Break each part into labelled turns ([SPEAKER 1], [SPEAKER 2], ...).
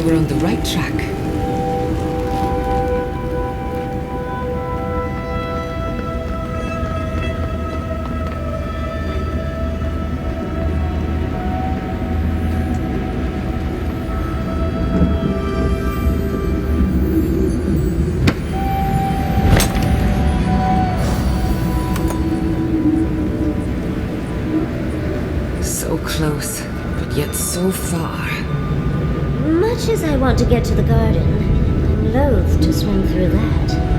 [SPEAKER 1] We're on the right track. So close, but yet so far.
[SPEAKER 2] Much as I want to get to the garden, I'm loath to swim through that.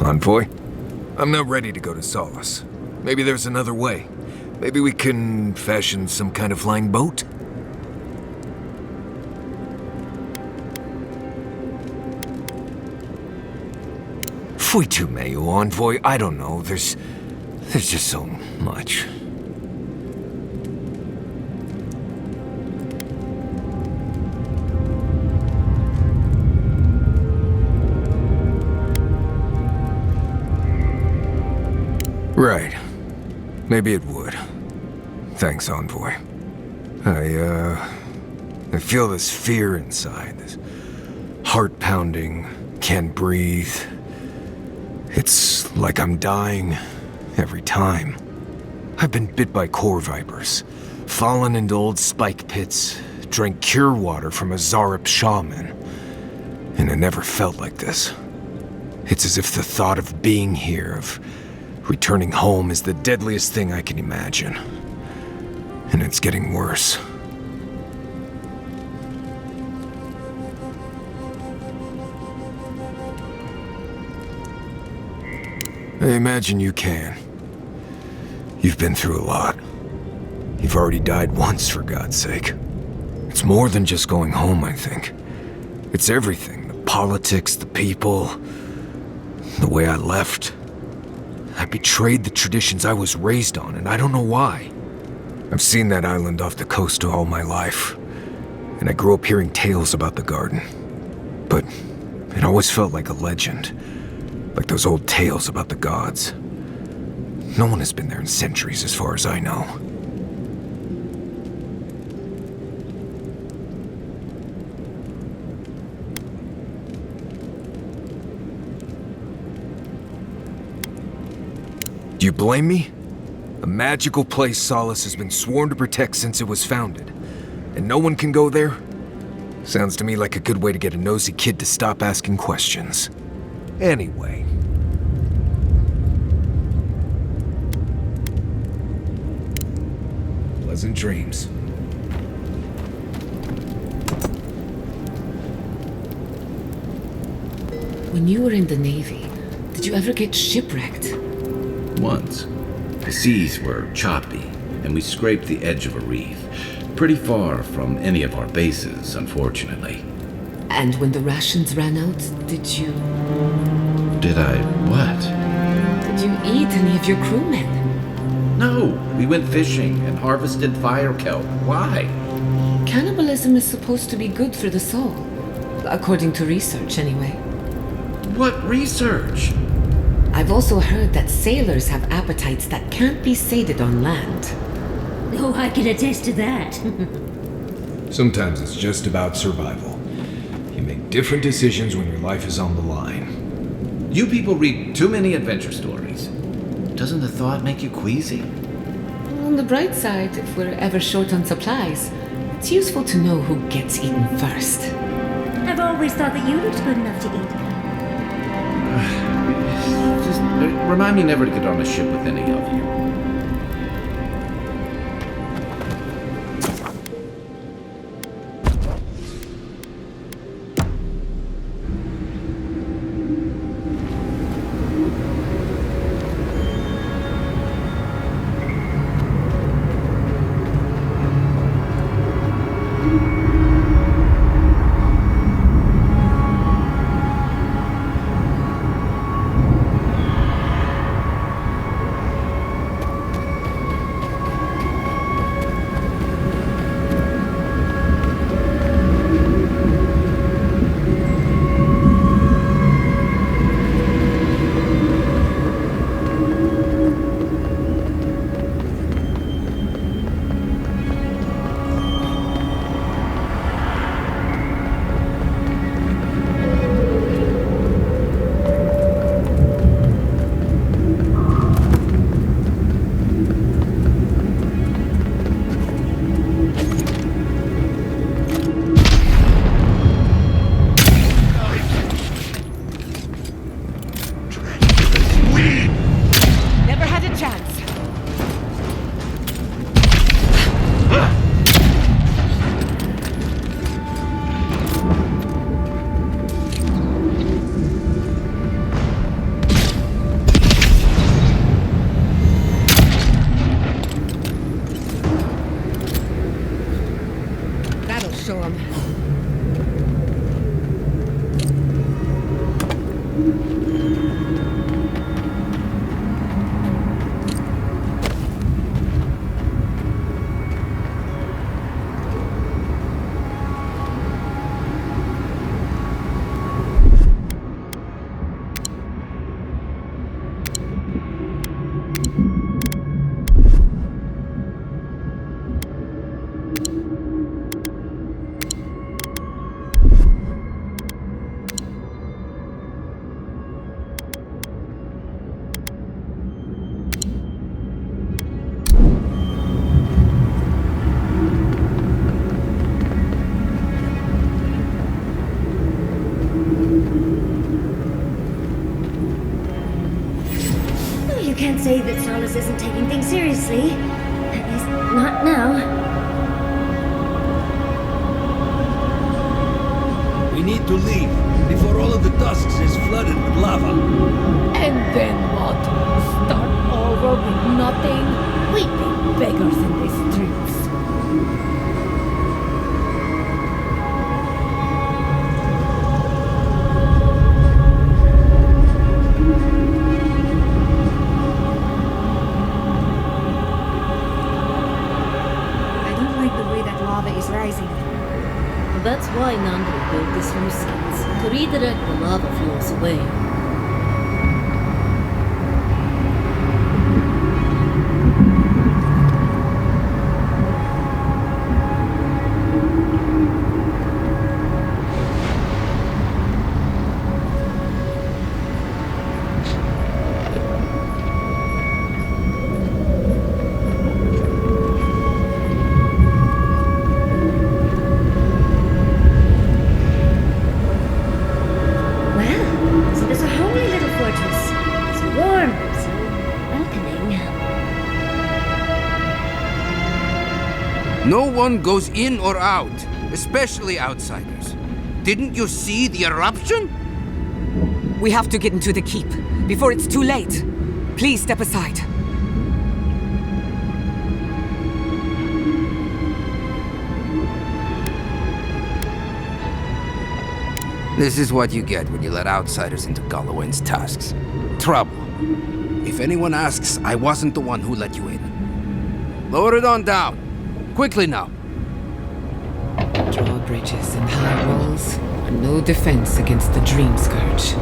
[SPEAKER 3] Envoy? I'm not ready to go to Solace. Maybe there's another way. Maybe we can fashion some kind of flying boat? Fui tu meio, Envoy. I don't know. There's just so much. Right. Maybe it would. Thanks, Envoy. I feel this fear inside, this heart pounding, can't breathe. It's like I'm dying every time. I've been bit by core vipers, fallen into old spike pits, drank cure water from a Zarep shaman, and it never felt like this. It's as if the thought of being here, of returning home, is the deadliest thing I can imagine. And it's getting worse. I imagine you can. You've been through a lot. You've already died once, for God's sake. It's more than just going home, I think. It's everything. The politics, the people, the way I left. I betrayed the traditions I was raised on, and I don't know why. I've seen that island off the coast all my life, and I grew up hearing tales about the garden. But it always felt like a legend, like those old tales about the gods. No one has been there in centuries as far as I know. Do you blame me? A magical place Solace has been sworn to protect since it was founded, and no one can go there? Sounds to me like a good way to get a nosy kid to stop asking questions. Anyway. Pleasant dreams.
[SPEAKER 1] When you were in the Navy, did you ever get shipwrecked?
[SPEAKER 4] Once. The seas were choppy, and we scraped the edge of a reef. Pretty far from any of our bases, unfortunately.
[SPEAKER 1] And when the rations ran out, did you
[SPEAKER 4] Did I what?
[SPEAKER 1] eat any of your crewmen?
[SPEAKER 4] No, we went fishing and harvested fire kelp. Why?
[SPEAKER 1] Cannibalism is supposed to be good for the soul. According to research, anyway.
[SPEAKER 4] What research?
[SPEAKER 1] I've also heard that sailors have appetites that can't be sated on land.
[SPEAKER 2] Oh, I can attest to that.
[SPEAKER 3] Sometimes it's just about survival. You make different decisions when your life is on the line.
[SPEAKER 4] You people read too many adventure stories. Doesn't the thought make you queasy?
[SPEAKER 1] On the bright side, if we're ever short on supplies, it's useful to know who gets eaten first.
[SPEAKER 2] I've always thought that you looked good enough to eat.
[SPEAKER 4] Just remind me never to get on a ship with any of you.
[SPEAKER 2] You can't say that Solace isn't taking things seriously. At least, not now.
[SPEAKER 5] We need to leave before all of the tusks is flooded with lava.
[SPEAKER 6] And then what? Start over with nothing? We'd be beggars in the streets.
[SPEAKER 2] Is rising.
[SPEAKER 6] That's why Nando built this sluice gates, to redirect the lava flows away.
[SPEAKER 7] No one goes in or out, especially outsiders. Didn't you see the eruption?
[SPEAKER 8] We have to get into the keep before it's too late. Please step aside.
[SPEAKER 7] This is what you get when you let outsiders into Galawain's tasks. Trouble. If anyone asks, I wasn't the one who let you in. Lower it on down. Quickly now.
[SPEAKER 1] Drawbridges and high walls are no defense against the Dream Scourge.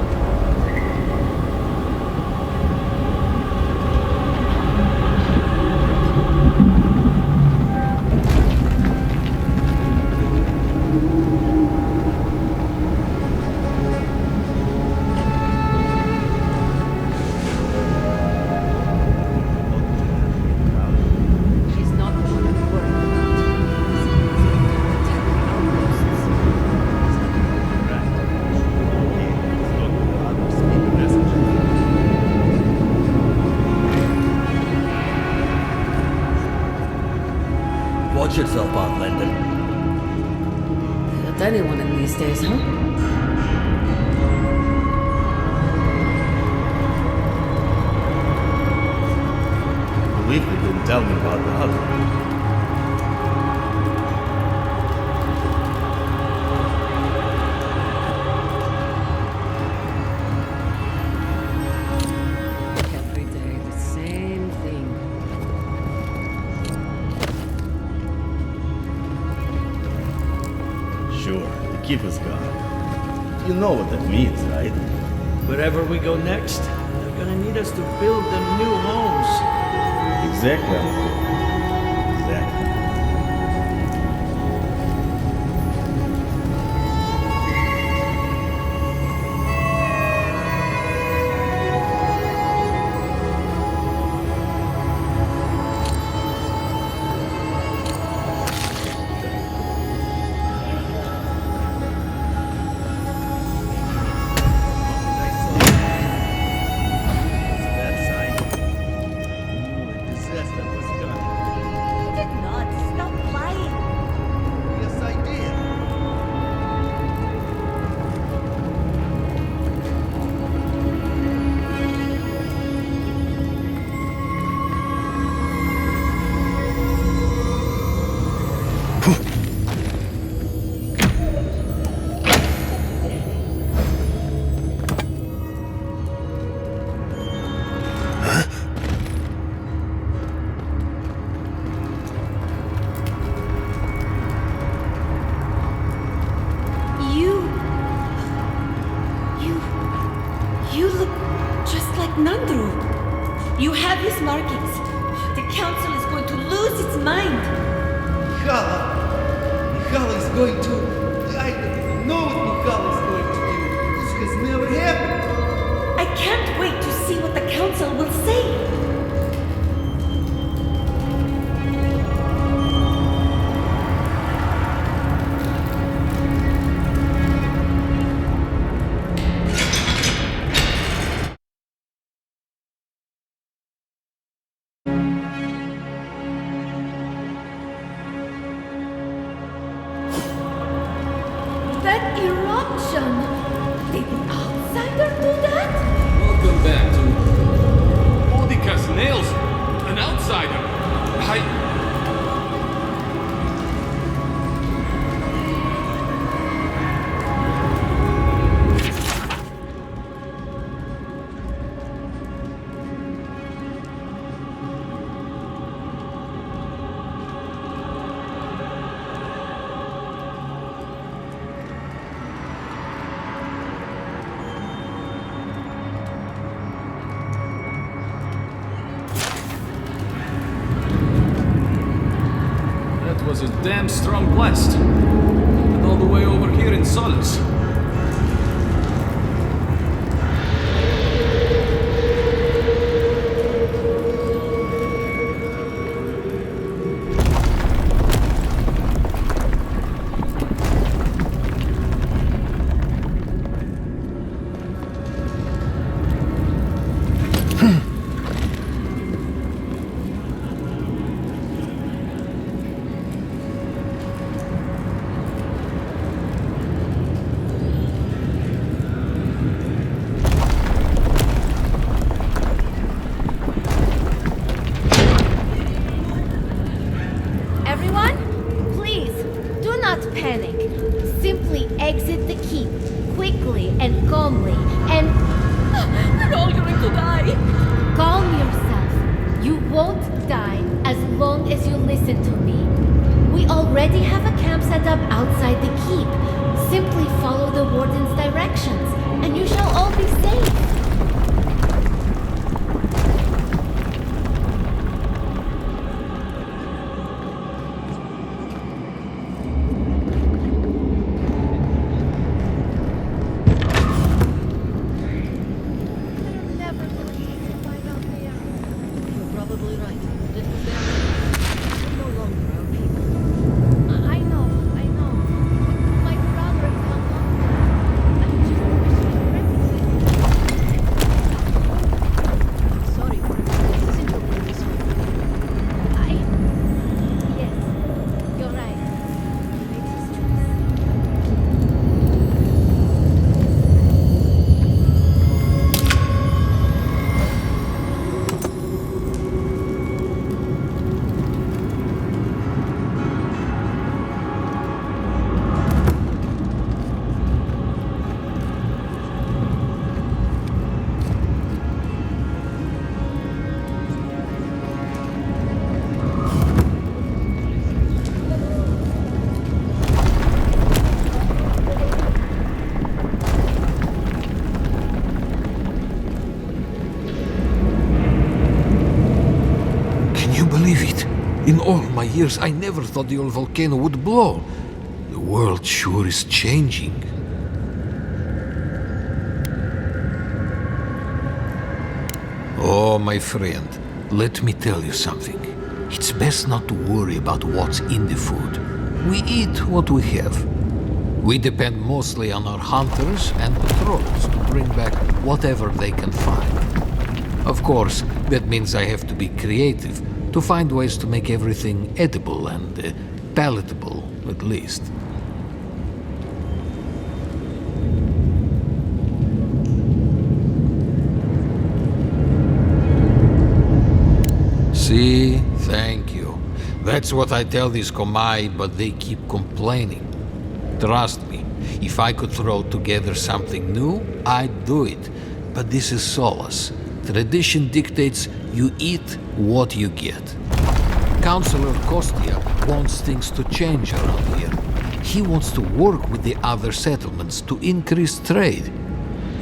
[SPEAKER 5] Watch yourself out, Lender.
[SPEAKER 1] Not anyone in these days, huh?
[SPEAKER 5] I believe they didn't tell me about the other.
[SPEAKER 1] Every day, the same thing.
[SPEAKER 5] Sure, the keep is gone. You know what that means, right? Wherever we go next, they're gonna need us to build them new homes. Exactly. Exactly.
[SPEAKER 6] You look just like Nandru. You have his markings. The council is going to lose its mind.
[SPEAKER 9] Mikhail is going to... I don't even know what Mikhail is going to do. This has never happened.
[SPEAKER 6] I can't wait to see what the council will say. That eruption! Did an outsider do that?
[SPEAKER 10] Welcome back to Mordecai's nails. An outsider. That was a damn strong blast. And all the way over here in Solace.
[SPEAKER 2] long as you listen to me. We already have a camp set up outside the keep. Simply follow the warden's directions, and you shall all be safe.
[SPEAKER 11] In all my years, I never thought the old volcano would blow. The world sure is changing. Oh, my friend, let me tell you something. It's best not to worry about what's in the food. We eat what we have. We depend mostly on our hunters and patrols to bring back whatever they can find. Of course, that means I have to be creative to find ways to make everything edible and palatable, at least. See? Thank you. That's what I tell these Komai, but they keep complaining. Trust me, if I could throw together something new, I'd do it. But this is Solace. Tradition dictates you eat what you get. Councillor Kostia wants things to change around here. He wants to work with the other settlements to increase trade.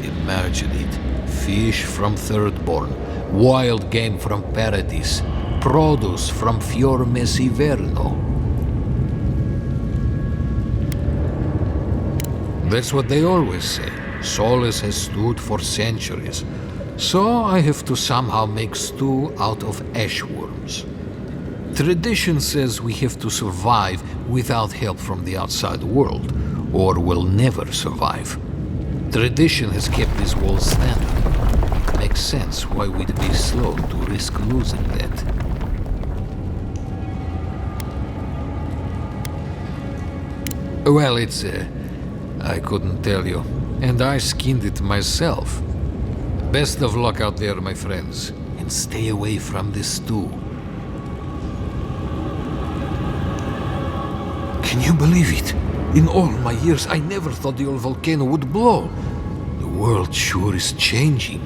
[SPEAKER 11] Imagine it. Fish from Thirdborn, wild game from Paradis, produce from Fior Mesiverno. That's what they always say. Solace has stood for centuries. So I have to somehow make stew out of ashworms. Tradition says we have to survive without help from the outside world, or we'll never survive. Tradition has kept these walls standing. Makes sense why we'd be slow to risk losing that. Well, I couldn't tell you, and I skinned it myself. Best of luck out there, my friends, and stay away from this stew. Can you believe it? In all my years, I never thought the old volcano would blow. The world sure is changing.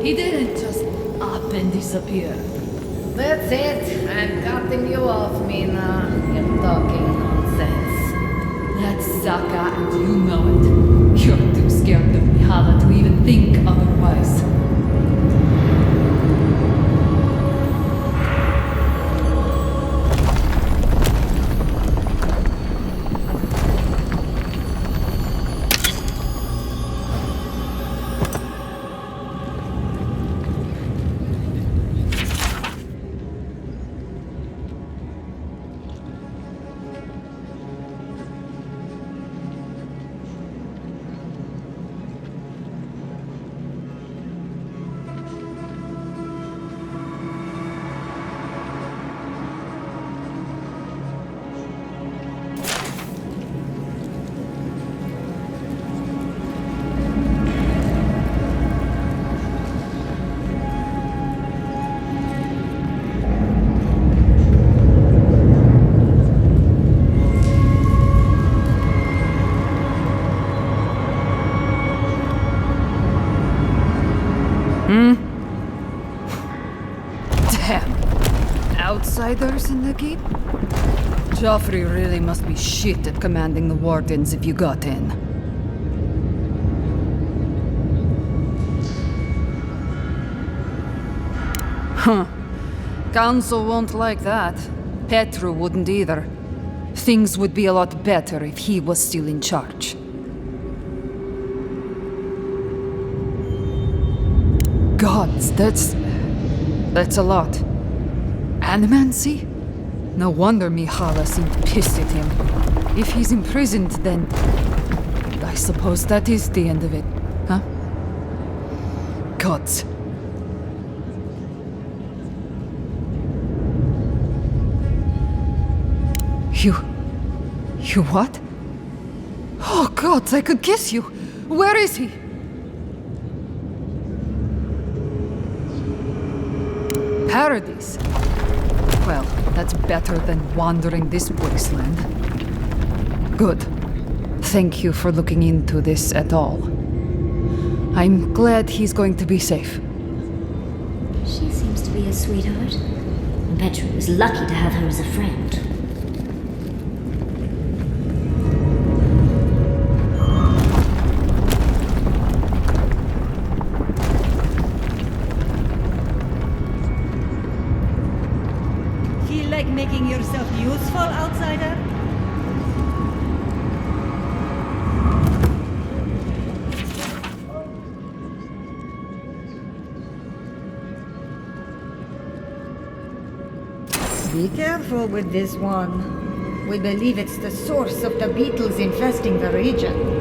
[SPEAKER 6] He didn't just up and disappear.
[SPEAKER 12] That's it. I'm cutting you off, Mina. You're talking nonsense.
[SPEAKER 6] That's Saka, and you know it. You're too scared. scared of Mihala to even think otherwise. Damn. Outsiders in the keep? Joffrey really must be shit at commanding the wardens if you got in. Huh. Council won't like that. Petru wouldn't either. Things would be a lot better if he was still in charge. Gods, that's a lot. Animancy? No wonder Mihala seemed pissed at him. If he's imprisoned, then I suppose that is the end of it, huh? Gods. You what? Oh gods, I could kiss you. Where is he? Paradise. Well, that's better than wandering this wasteland. Good. Thank you for looking into this at all. I'm glad he's going to be safe.
[SPEAKER 2] She seems to be a sweetheart. Petru was lucky to have her as a friend.
[SPEAKER 13] Making yourself useful, outsider? Be careful with this one. We believe it's the source of the beetles infesting the region.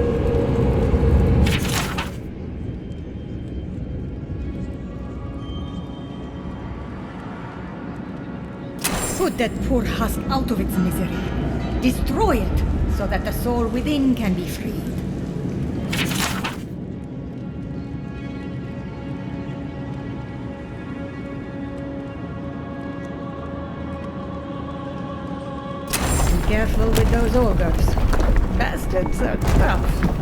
[SPEAKER 13] Put that poor husk out of its misery. Destroy it, so that the soul within can be freed. Be careful with those ogres. Bastards are tough.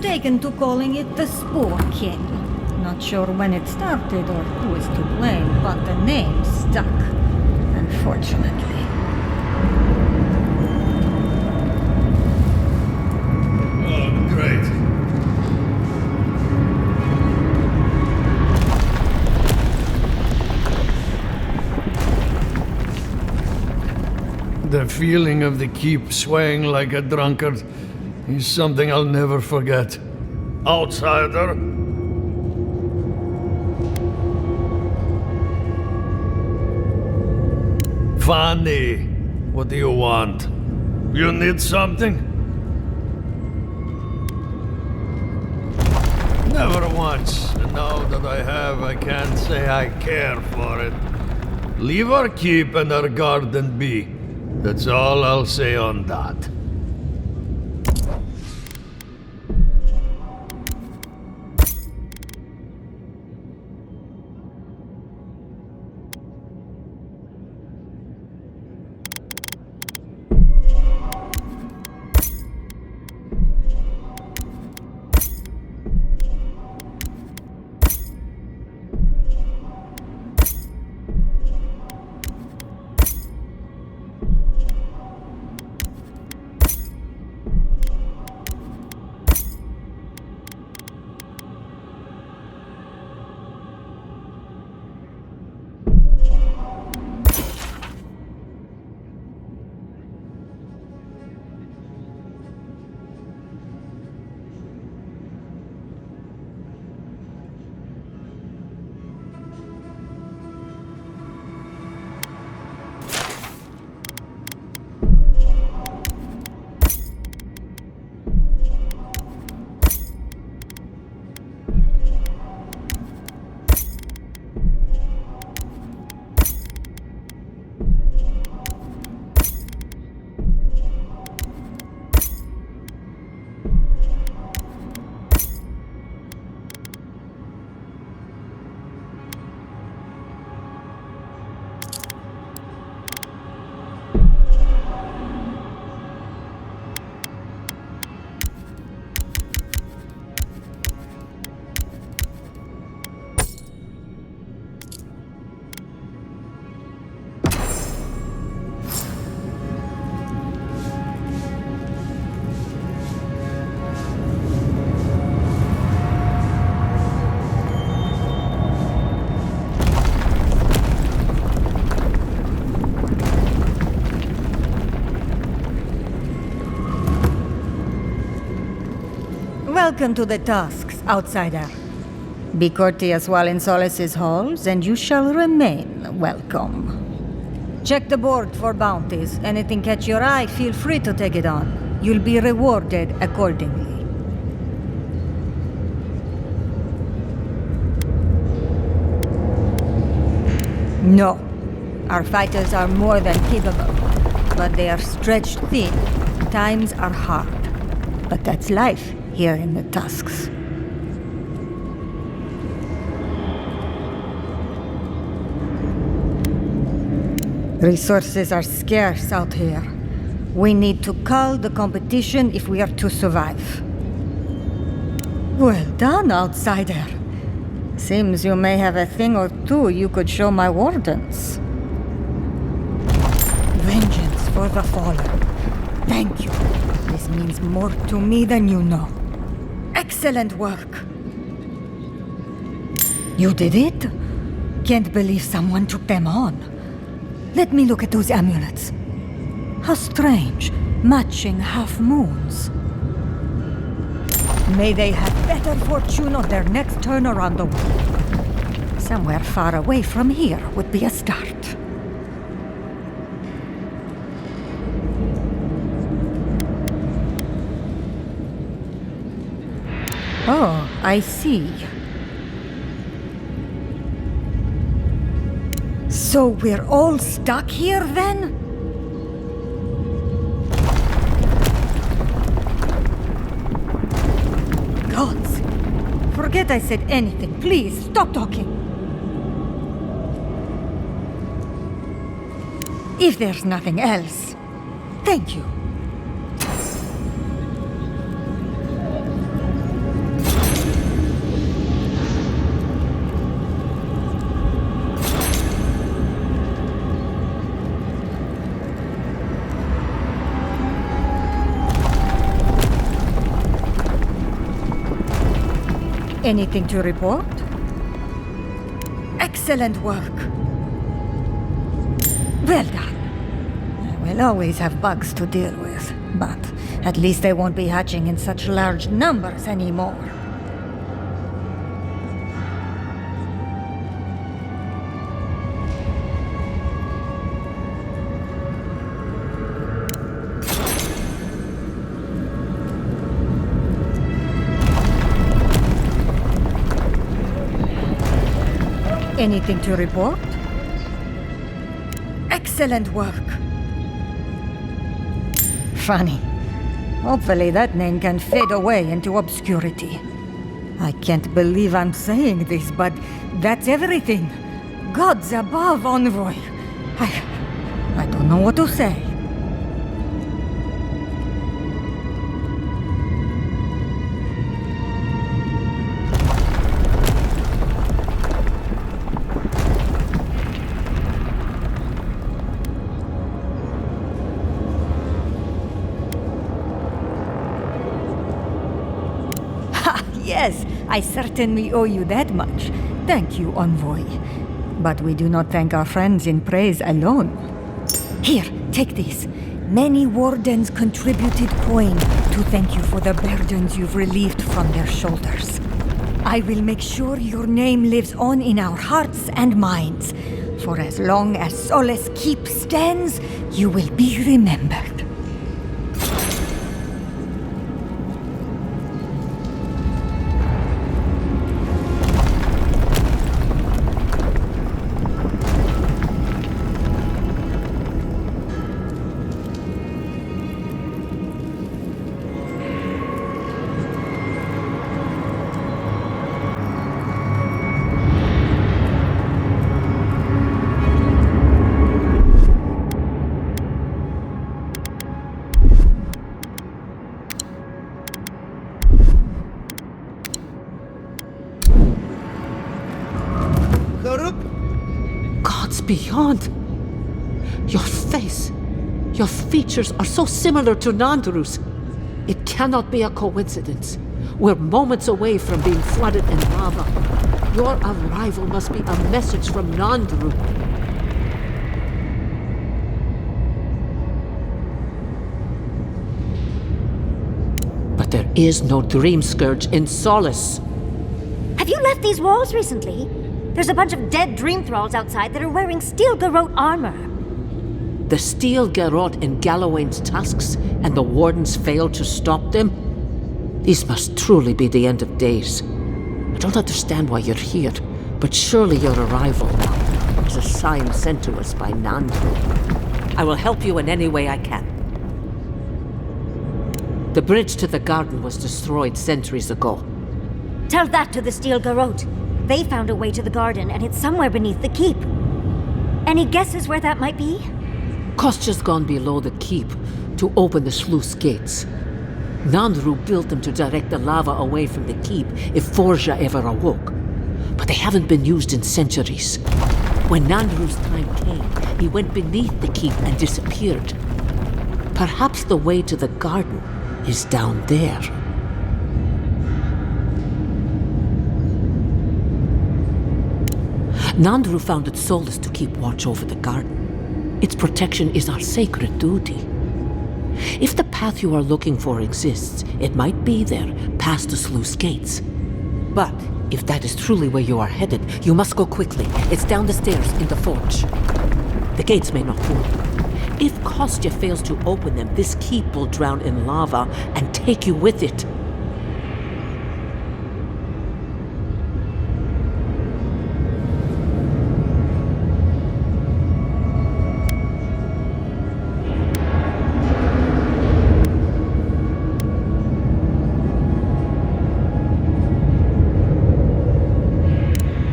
[SPEAKER 13] Taken to calling it the Spore King. Not sure when it started or who is to blame, but the name stuck, unfortunately.
[SPEAKER 5] Oh, great. The feeling of the keep swaying like a drunkard is something I'll never forget. Outsider. Fanny, what do you want? You need something? Never once, and now that I have, I can't say I care for it. Leave our keep and our garden be. That's all I'll say on that.
[SPEAKER 13] Welcome to the Tusks, outsider. Be courteous while in Solace's halls, and you shall remain welcome. Check the board for bounties. Anything catch your eye, feel free to take it on. You'll be rewarded accordingly. No. Our fighters are more than capable, but they are stretched thin. Times are hard. But that's life here in the Tusks. Resources are scarce out here. We need to cull the competition if we are to survive. Well done, outsider. Seems you may have a thing or two you could show my wardens. Vengeance for the fallen. Thank you. This means more to me than you know. Excellent work. You did it? Can't believe someone took them on. Let me look at those amulets. How strange, matching half moons. May they have better fortune on their next turn around the world. Somewhere far away from here would be a start. Oh, I see. So we're all stuck here then? Gods! Forget I said anything. Please, stop talking. If there's nothing else, thank you. Anything to report? Excellent work. Well done. We'll always have bugs to deal with, but at least they won't be hatching in such large numbers anymore. Anything to report? Excellent work. Funny. Hopefully that name can fade away into obscurity. I can't believe I'm saying this, but that's everything. Gods above, Envoy. I don't know what to say. Yes, I certainly owe you that much. Thank you, Envoy. But we do not thank our friends in praise alone. Here, take this. Many wardens contributed coin to thank you for the burdens you've relieved from their shoulders. I will make sure your name lives on in our hearts and minds. For as long as Solace Keep stands, you will be remembered.
[SPEAKER 1] Gods beyond! Your face, your features are so similar to Nandru's. It cannot be a coincidence. We're moments away from being flooded in lava. Your arrival must be a message from Nandru. But There is no dream scourge in Solace.
[SPEAKER 14] Have you left these walls recently? There's a bunch of dead dream thralls outside that are wearing steel garrote armor.
[SPEAKER 1] The steel garrote in Galawain's tusks, and the wardens failed to stop them? These must truly be the end of days. I don't understand why you're here, but surely your arrival now is a sign sent to us by Nandru. I will help you in any way I can. The bridge to the garden was destroyed centuries ago.
[SPEAKER 14] Tell that to the steel garrote. They found a way to the garden, and it's somewhere beneath the keep. Any guesses where that might be?
[SPEAKER 1] Kostya's gone below the keep to open the sluice gates. Nandru built them to direct the lava away from the keep if Forja ever awoke. But they haven't been used in centuries. When Nandru's time came, he went beneath the keep and disappeared. Perhaps the way to the garden is down there. Nandru founded Solace to keep watch over the garden. Its protection is our sacred duty. If the path you are looking for exists, it might be there, past the sluice gates. But if that is truly where you are headed, you must go quickly. It's down the stairs in the forge. The gates may not work. If Kostya fails to open them, this keep will drown in lava and take you with it.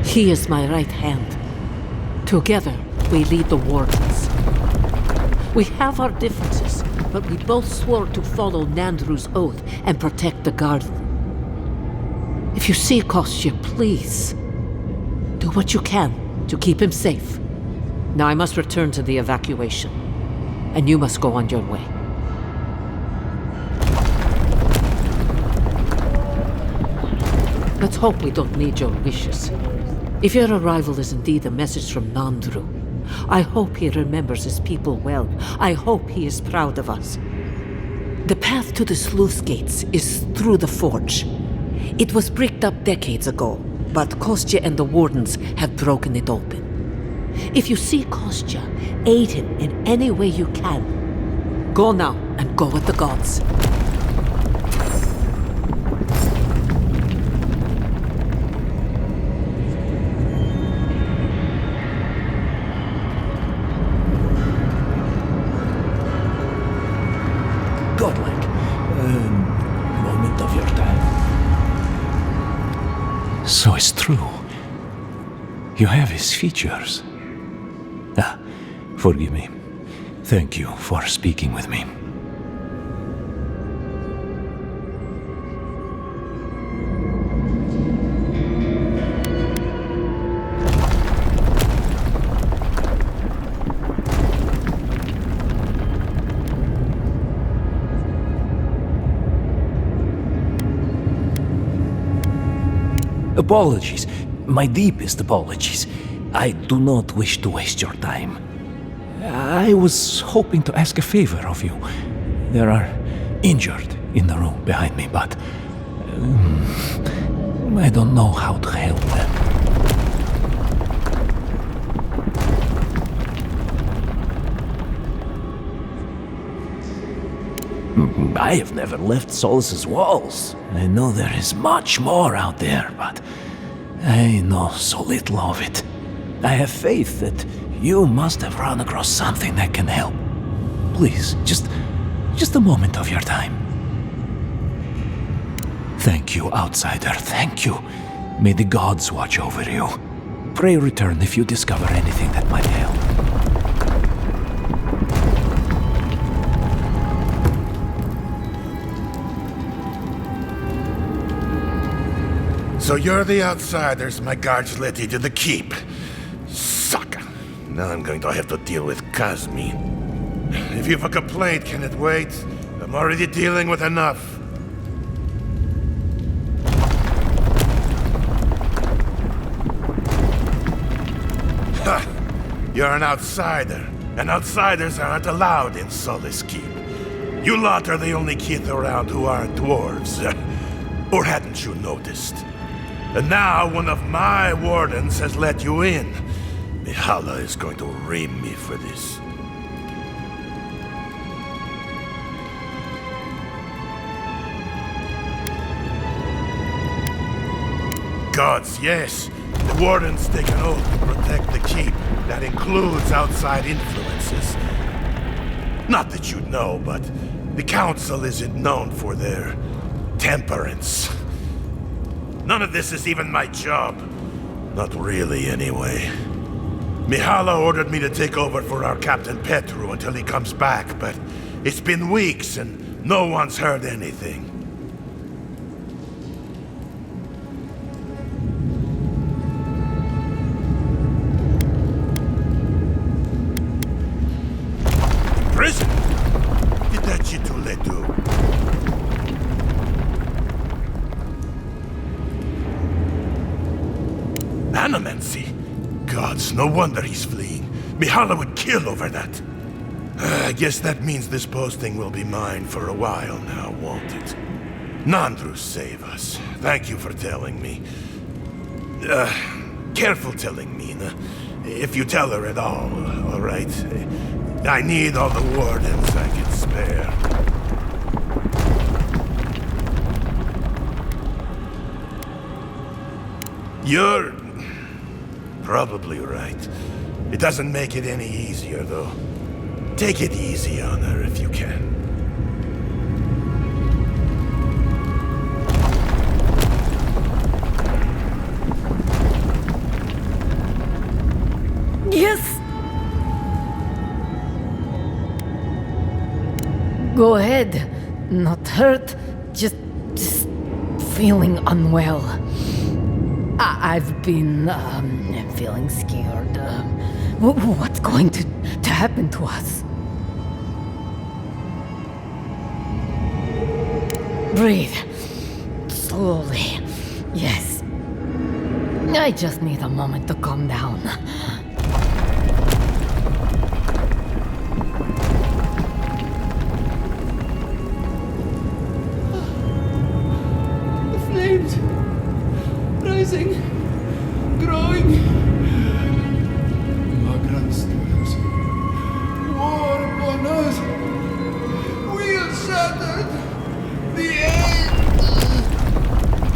[SPEAKER 1] He is my right hand. Together, we lead the wardens. We have our differences, but we both swore to follow Nandru's oath and protect the garden. If you see Kostya, please, do what you can to keep him safe. Now I must return to the evacuation, and you must go on your way. Let's hope we don't need your wishes. If your arrival is indeed a message from Nandru, I hope he remembers his people well. I hope he is proud of us. The path to the sluice gates is through the forge. It was bricked up decades ago, but Kostya and the wardens have broken it open. If you see Kostya, aid him in any way you can. Go now and go with the gods.
[SPEAKER 15] Godlike. Moment of your time. So it's true. You have his features. Forgive me. Thank you for speaking with me. Apologies. My deepest apologies. I do not wish to waste your time. I was hoping to ask a favor of you. There are injured in the room behind me, but I don't know how to help them. I have never left Solace's walls. I know there is much more out there, but I know so little of it. I have faith that you must have run across something that can help. Please, just a moment of your time. Thank you, outsider, thank you. May the gods watch over you. Pray return if you discover anything that might help.
[SPEAKER 16] So you're the outsiders my guards led you to the keep. Sucker. Now I'm going to have to deal with Kazmi. If you have a complaint, can it wait? I'm already dealing with enough. Ha! You're an outsider, and outsiders aren't allowed in Solace Keep. You lot are the only kith around who aren't dwarves. Or hadn't you noticed? And now one of my wardens has let you in. Mihala is going to ream me for this. Gods, yes. The wardens take an oath to protect the keep. That includes outside influences. Not that you'd know, but the council isn't known for their temperance. None of this is even my job. Not really, anyway. Mihala ordered me to take over for our Captain Petru until he comes back, but it's been weeks and no one's heard anything. Prison? Did that shit to let do? Animancy? Gods, no wonder he's fleeing. Mihala would kill over that. I guess that means this posting will be mine for a while now, won't it? Nandrus save us. Thank you for telling me. Careful telling Mina. If you tell her at all right? I need all the wardens I can spare. You're probably right. It doesn't make it any easier, though. Take it easy on her if you can.
[SPEAKER 12] Yes! Go ahead. Not hurt, just feeling unwell. I've been, feeling scared. What's going to happen to us? Breathe. Slowly. Yes. I just need a moment to calm down.
[SPEAKER 9] The flames. Rising. Growing. Our grandsters. War upon us. Wheels shattered. The end.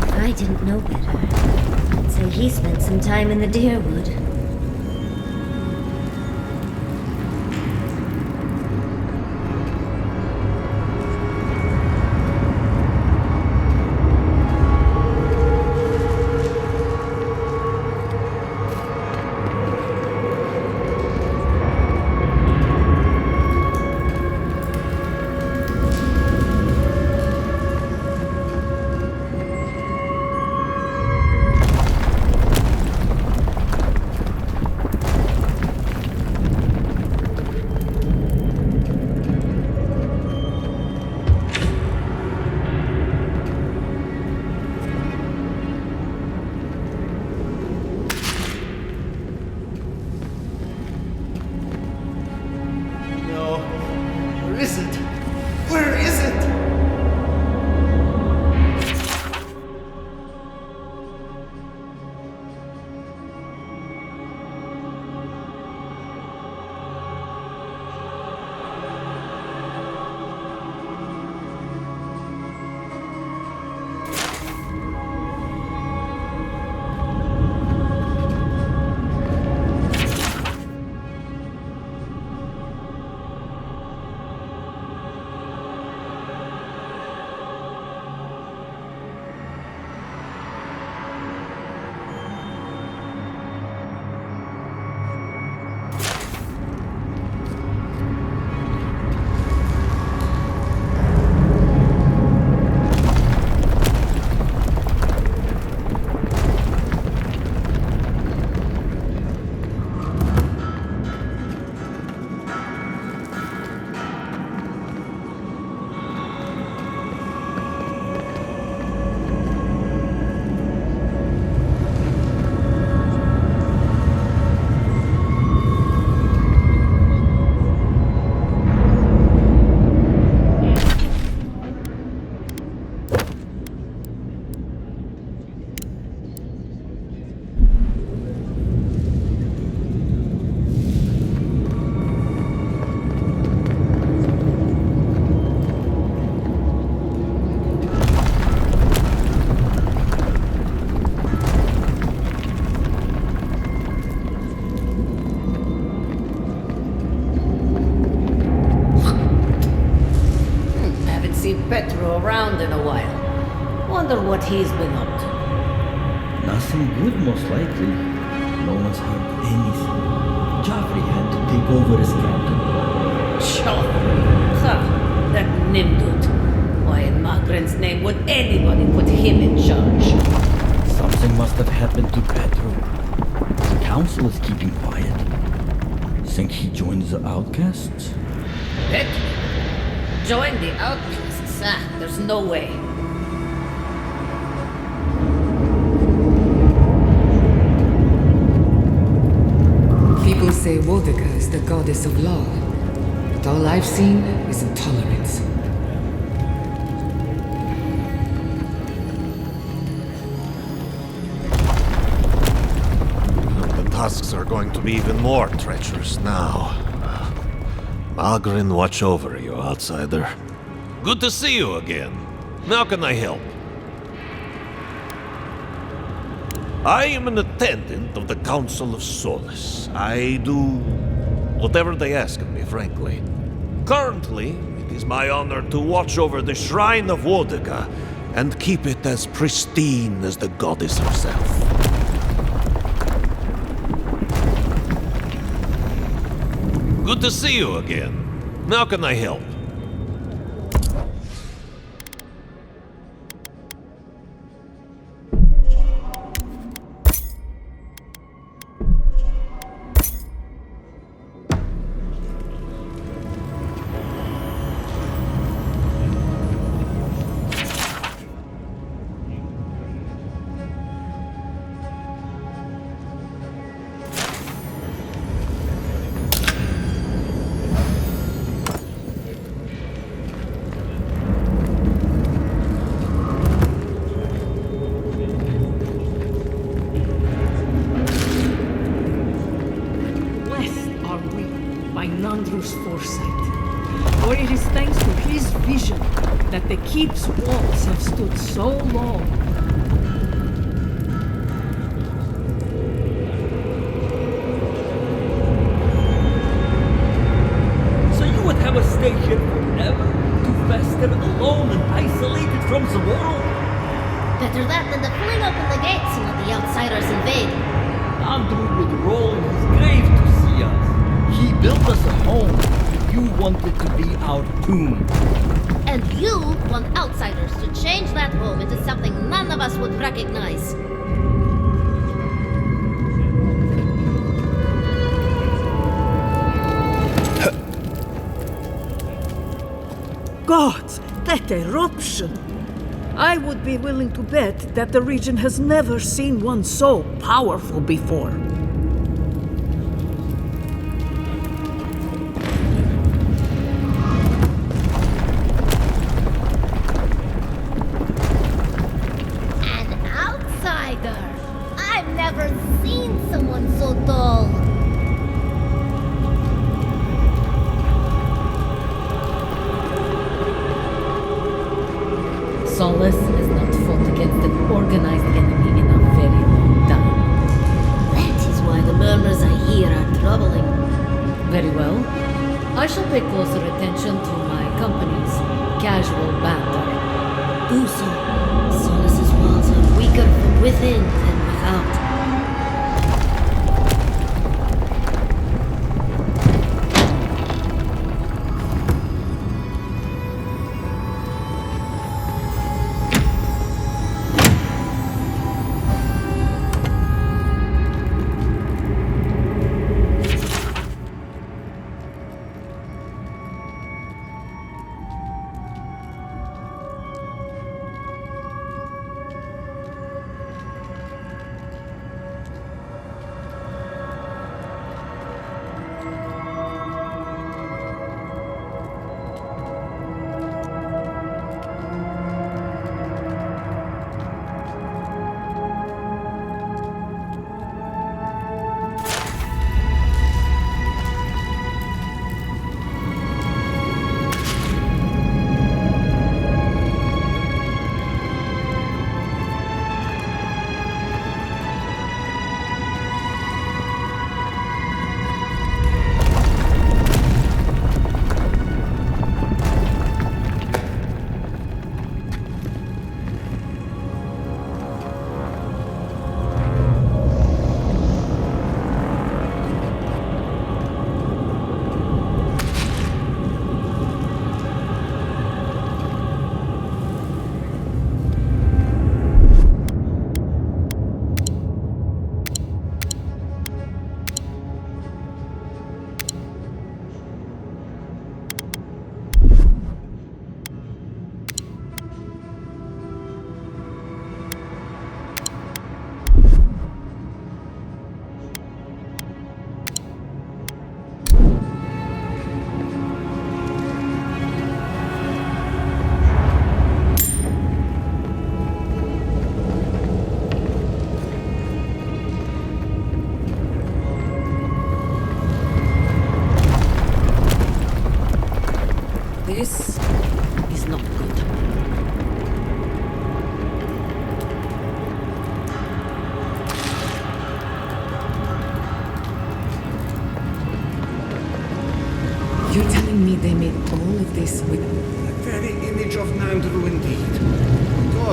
[SPEAKER 14] If I didn't know better, I'd say he spent some time in the Deerwood.
[SPEAKER 12] around in a while. Wonder what he's been up to.
[SPEAKER 5] Nothing good, most likely. No one's heard anything. Joffrey had to take over as captain.
[SPEAKER 12] Joffrey? Ha! That nimdut. Why in Magrin's name would anybody put him in charge?
[SPEAKER 5] Something must have happened to Pedro. The council is keeping quiet. Think he joins the outcasts?
[SPEAKER 12] Pedro? Join the outcasts? Ah, there's no way.
[SPEAKER 8] People say Wodika is the goddess of law, but all I've seen is intolerance.
[SPEAKER 15] The tusks are going to be even more treacherous now. Magrin, watch over you, outsider. Good to see you again. How can I help? I am an attendant of the Council of Solace. I do whatever they ask of me, frankly. Currently, it is my honor to watch over the Shrine of Wodika and keep it as pristine as the goddess herself. Good to see you again. How can I help?
[SPEAKER 1] For it is thanks to his vision that the keep's walls have stood so long.
[SPEAKER 5] So you would have us stay here forever? To fester alone and isolated from the world?
[SPEAKER 2] Better that than to fling open the gates and let the outsiders invade.
[SPEAKER 5] Andrew would roll in his grave to see us. He built us a home. You wanted to be our tomb.
[SPEAKER 2] And you want outsiders to change that home into something none of us would recognize.
[SPEAKER 1] Gods, that eruption! I would be willing to bet that the region has never seen one so powerful before.
[SPEAKER 12] Solace has not fought against an organized enemy in a very long time.
[SPEAKER 2] That is why the murmurs I hear are troubling.
[SPEAKER 12] Very well. I shall pay closer attention to my company's casual banter.
[SPEAKER 2] Do so. Solace's walls are weaker from within than without.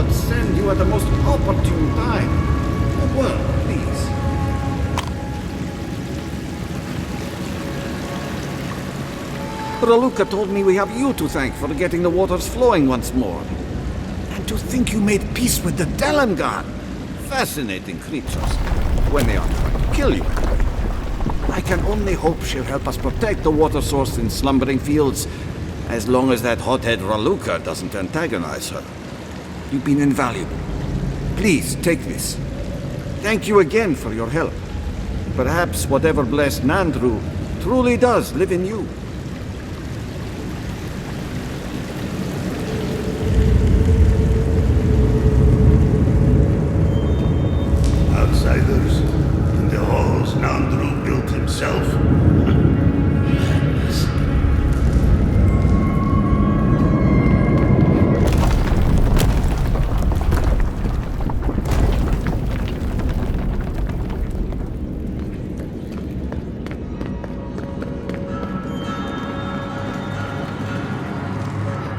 [SPEAKER 5] God send you at the most opportune time. Well, please. Raluca told me we have you to thank for getting the waters flowing once more. And to think you made peace with the Dalangar. Fascinating creatures. When they are trying to kill you. I can only hope she'll help us protect the water source in Slumbering Fields, as long as that hothead Raluca doesn't antagonize her. You've been invaluable. Please, take this. Thank you again for your help. Perhaps whatever blessed Nandru truly does live in you.
[SPEAKER 16] Outsiders in the halls Nandru built himself.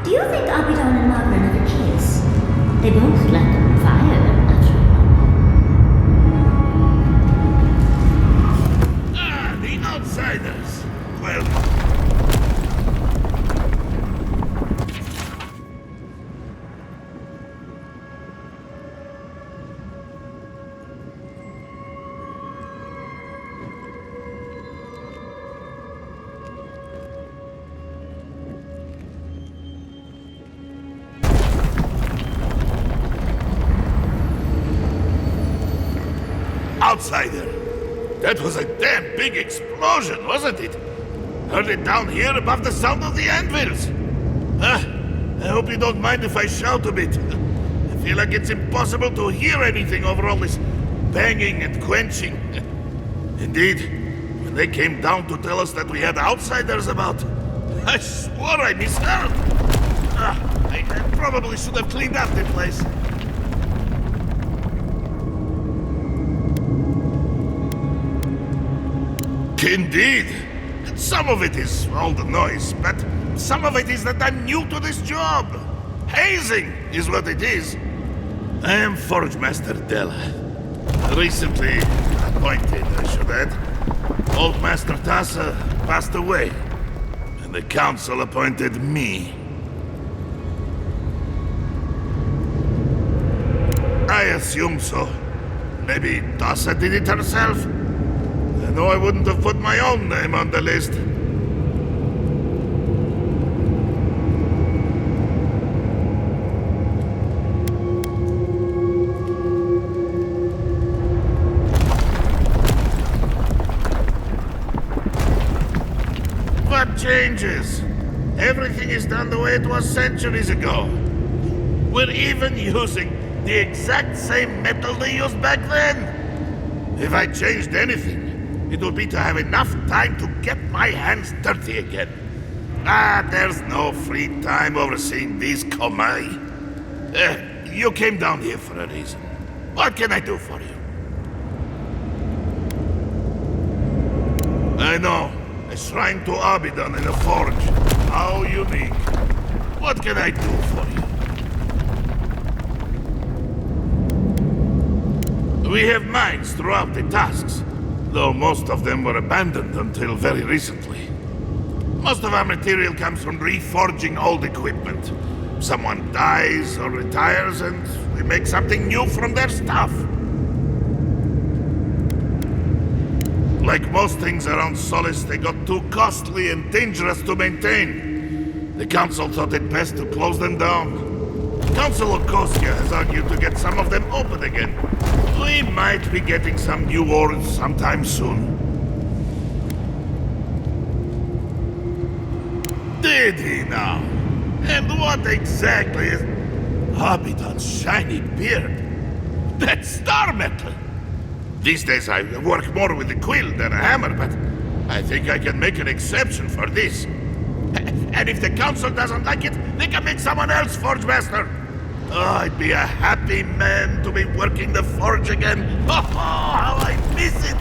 [SPEAKER 14] Do you think Abidon and Margaret have a case? They both let them fire them, after
[SPEAKER 16] Ah, the outsiders. Well, outsider. That was a damn big explosion, wasn't it? Heard it down here above the sound of the anvils. I hope you don't mind if I shout a bit. I feel like it's impossible to hear anything over all this banging and quenching. Indeed, when they came down to tell us that we had outsiders about, I swore I misheard. I probably should have cleaned up the place. Indeed. Some of it is all the noise, but some of it is that I'm new to this job. Hazing is what it is. I am Forge Master Della. Recently appointed, I should add. Old Master Tassa passed away, and the council appointed me. I assume so. Maybe Tassa did it herself? I know I wouldn't have put my own name on the list. What changes? Everything is done the way it was centuries ago. We're even using the exact same metal they used back then. If I changed anything, it would be to have enough time to get my hands dirty again. There's no free time overseeing these Komai. You came down here for a reason. What can I do for you? I know. A shrine to Abidon in a forge. How unique. What can I do for you? We have mines throughout the tasks, though most of them were abandoned until very recently. Most of our material comes from reforging old equipment. Someone dies or retires and we make something new from their stuff. Like most things around Solis, they got too costly and dangerous to maintain. The council thought it best to close them down. Council Okosia has argued to get some of them open again. We might be getting some new ores sometime soon. Did he now? And what exactly is Abidon's shiny beard? That's star metal! These days I work more with a quill than a hammer, but I think I can make an exception for this. And if the council doesn't like it, they can make someone else Forge Master. Oh, I'd be a happy man to be working the forge again. Oh, how I miss it!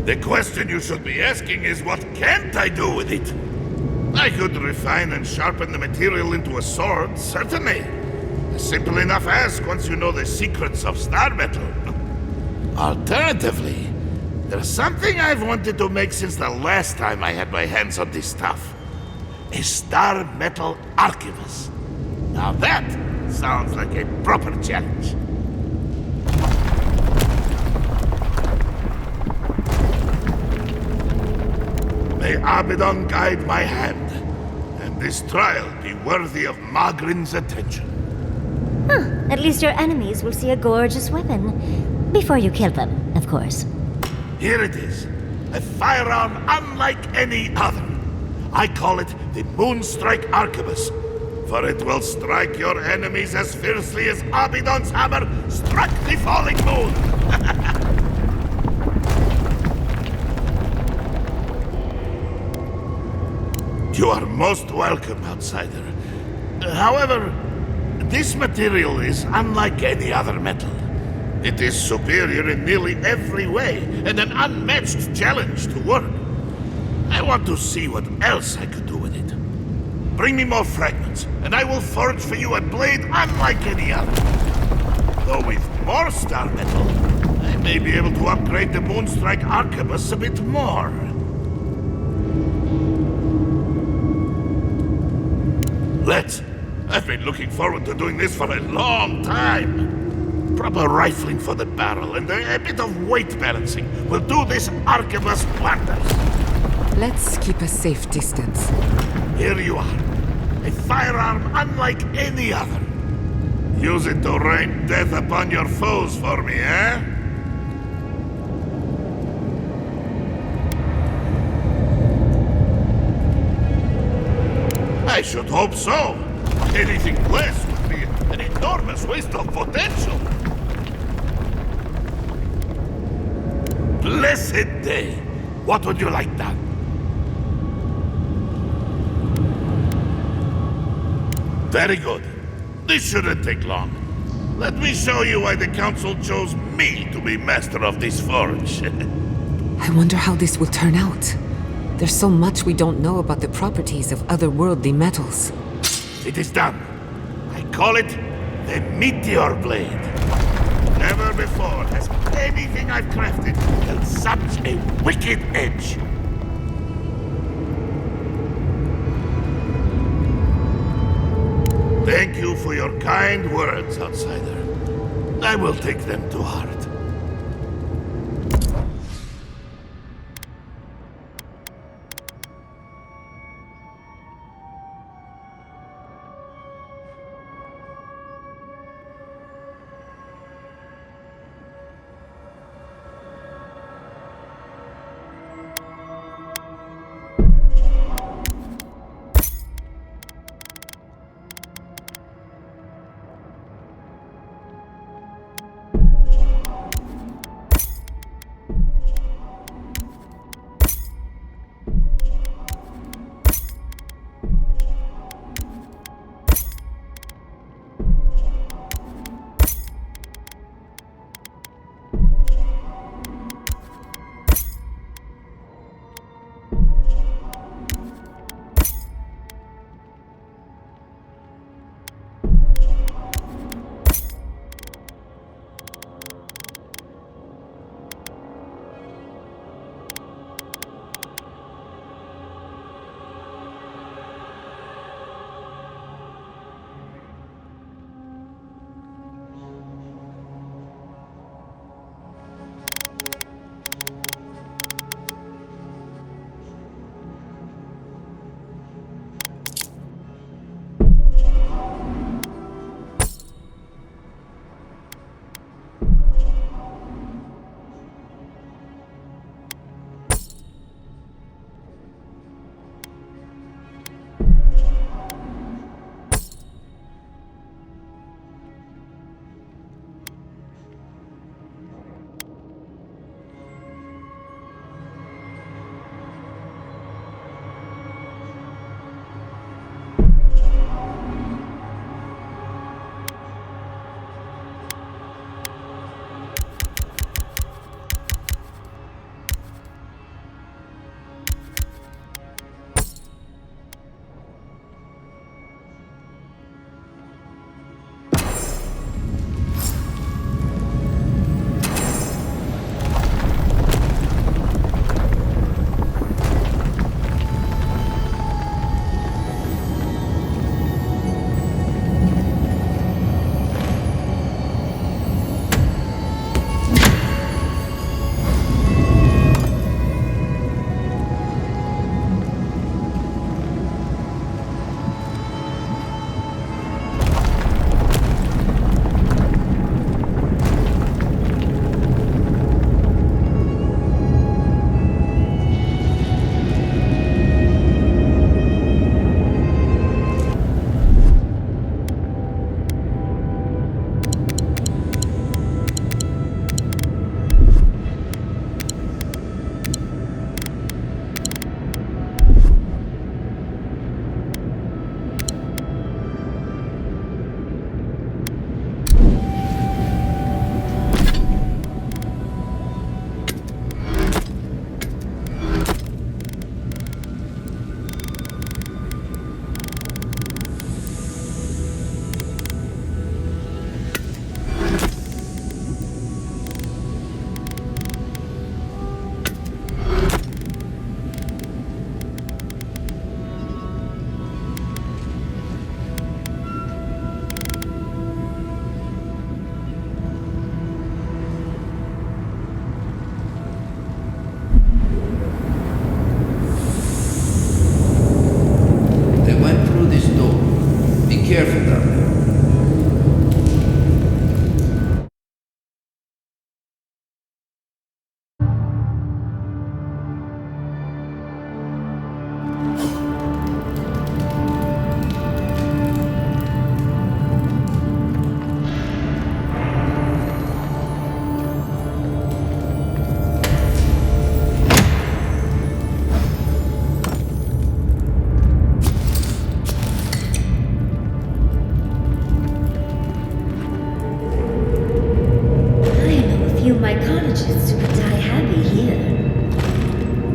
[SPEAKER 16] The question you should be asking is what can't I do with it? I could refine and sharpen the material into a sword, certainly. A simple enough ask once you know the secrets of star metal. Alternatively, there's something I've wanted to make since the last time I had my hands on this stuff. A star metal archivist. Now that sounds like a proper challenge. May Abaddon guide my hand, and this trial be worthy of Magrin's attention.
[SPEAKER 14] At least your enemies will see a gorgeous weapon. Before you kill them, of course.
[SPEAKER 16] Here it is. A firearm unlike any other. I call it the Moonstrike Arquebus, for it will strike your enemies as fiercely as Abaddon's hammer struck the falling moon. You are most welcome, outsider. However, this material is unlike any other metal. It is superior in nearly every way, and an unmatched challenge to work. I want to see what else I could do with it. Bring me more fragments, and I will forge for you a blade unlike any other. Though with more star metal, I may be able to upgrade the Moonstrike Arquebus a bit more. Let's. I've been looking forward to doing this for a long time. Proper rifling for the barrel and a bit of weight balancing will do this arquebus wonders.
[SPEAKER 8] Let's keep a safe distance.
[SPEAKER 16] Here you are. A firearm unlike any other. Use it to rain death upon your foes for me, eh? I should hope so. Anything less would be an enormous waste of potential. Blessed day. What would you like done? Very good. This shouldn't take long. Let me show you why the council chose me to be master of this forge.
[SPEAKER 8] I wonder how this will turn out. There's so much we don't know about the properties of otherworldly metals.
[SPEAKER 16] It is done. I call it the Meteor Blade. Never before has anything I've crafted held such a wicked edge. Thank you for your kind words, outsider. I will take them to heart.
[SPEAKER 4] careful down there.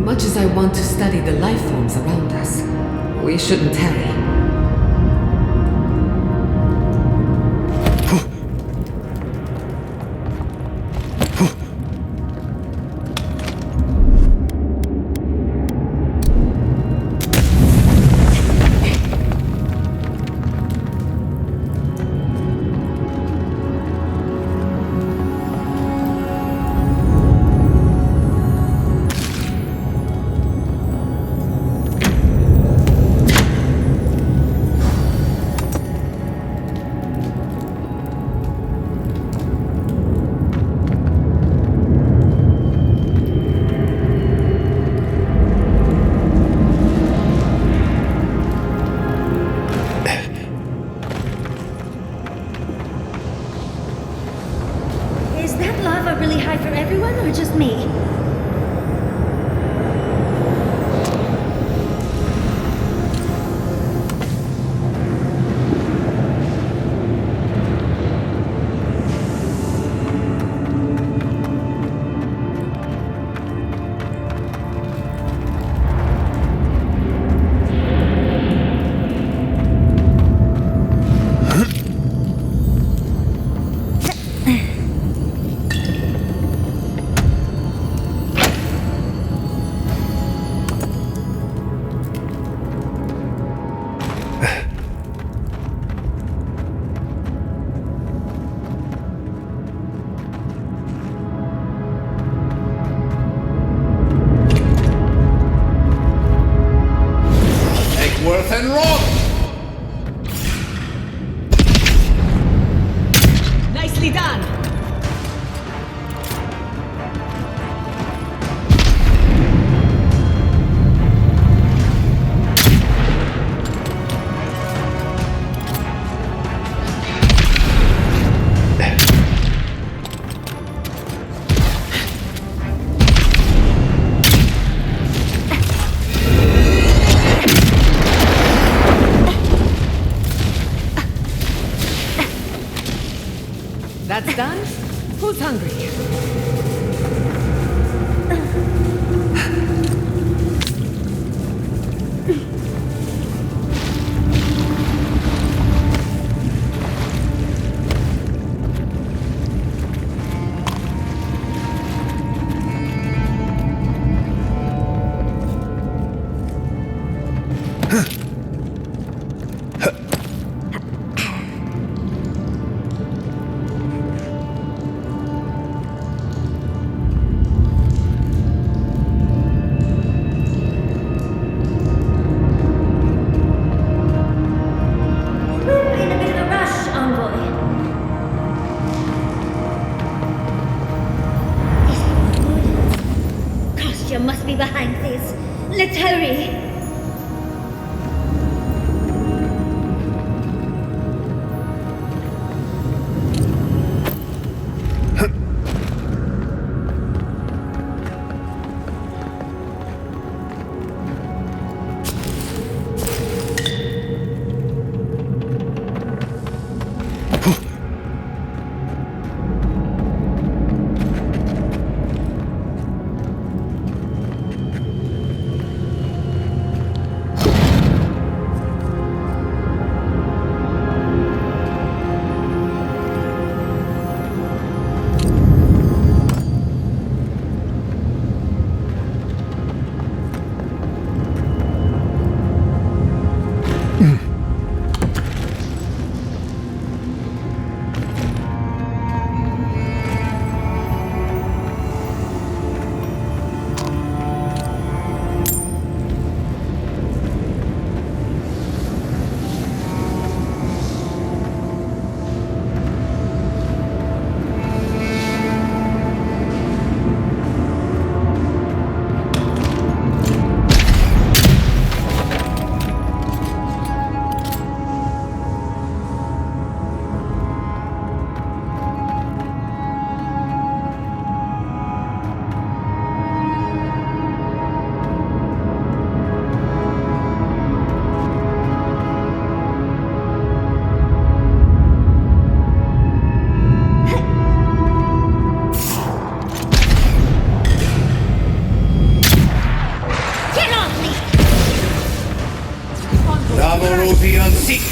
[SPEAKER 8] Much as I want to study the life forms around us, we shouldn't tarry.
[SPEAKER 12] Nicely done! That's done? Who's hungry?
[SPEAKER 14] Must be behind this. Let's hurry.
[SPEAKER 7] Lavorovian Seek!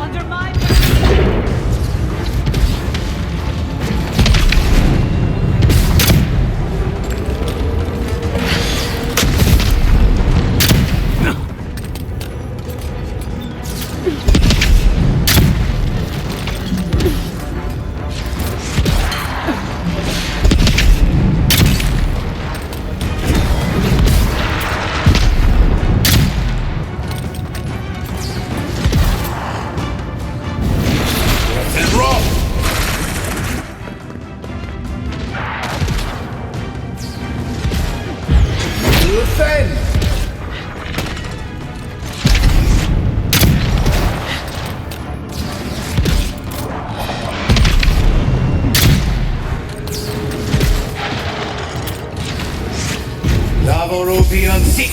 [SPEAKER 1] Under my
[SPEAKER 7] Lavorovian Seek!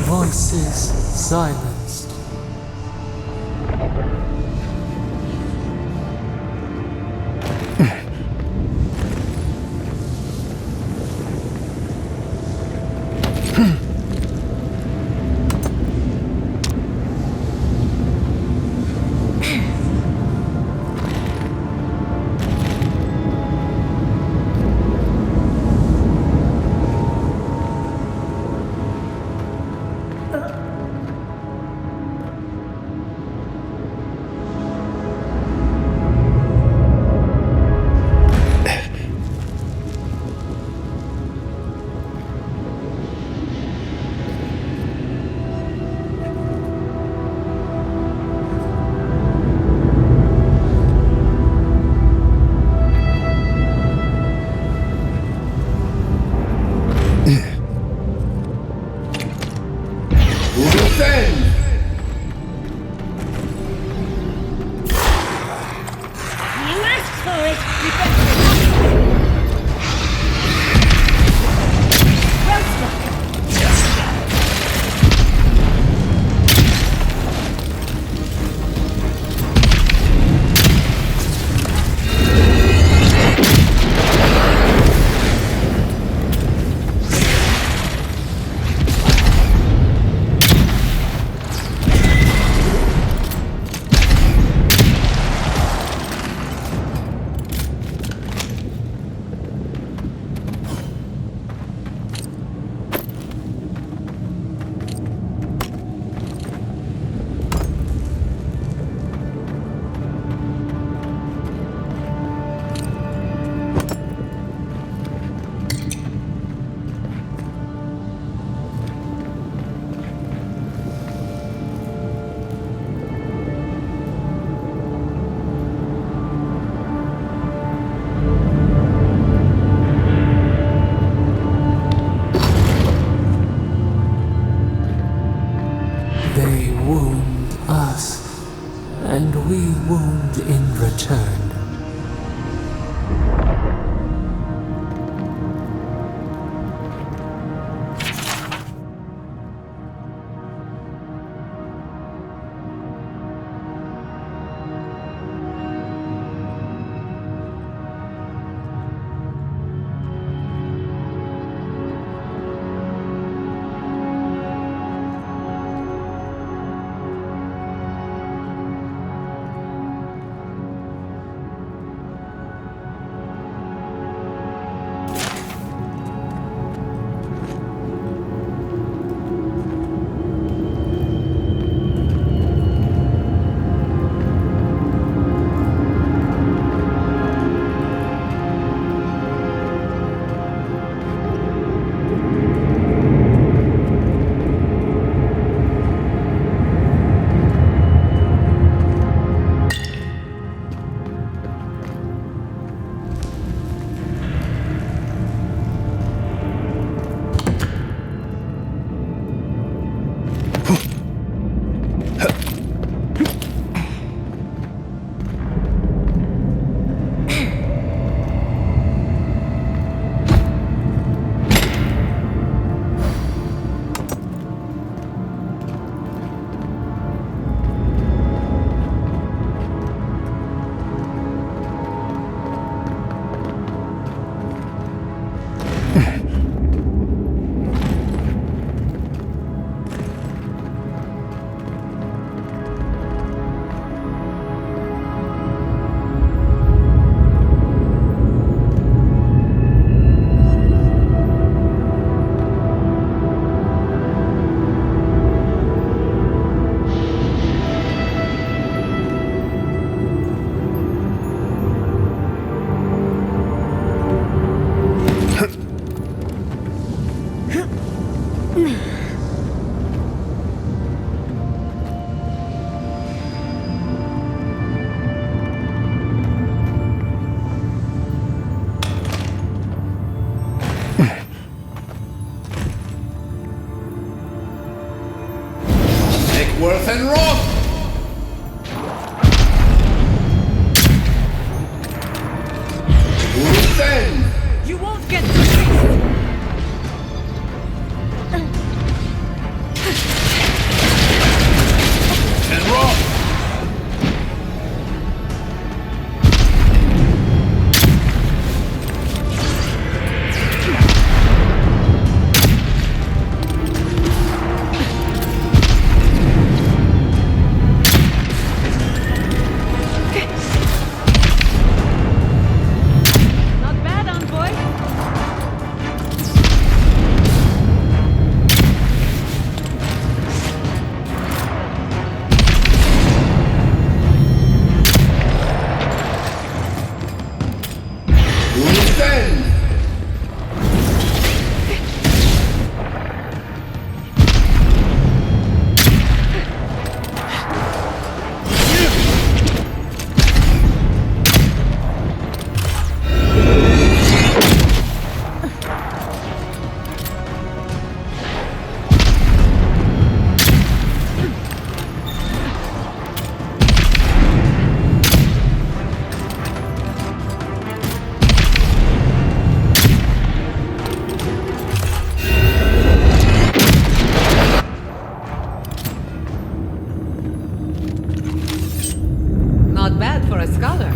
[SPEAKER 17] Voices silenced. wound us, and we wound in return.
[SPEAKER 7] Worth and Roth! Who's then?
[SPEAKER 12] You won't get through.
[SPEAKER 7] And Roth!
[SPEAKER 12] Not bad for a scholar.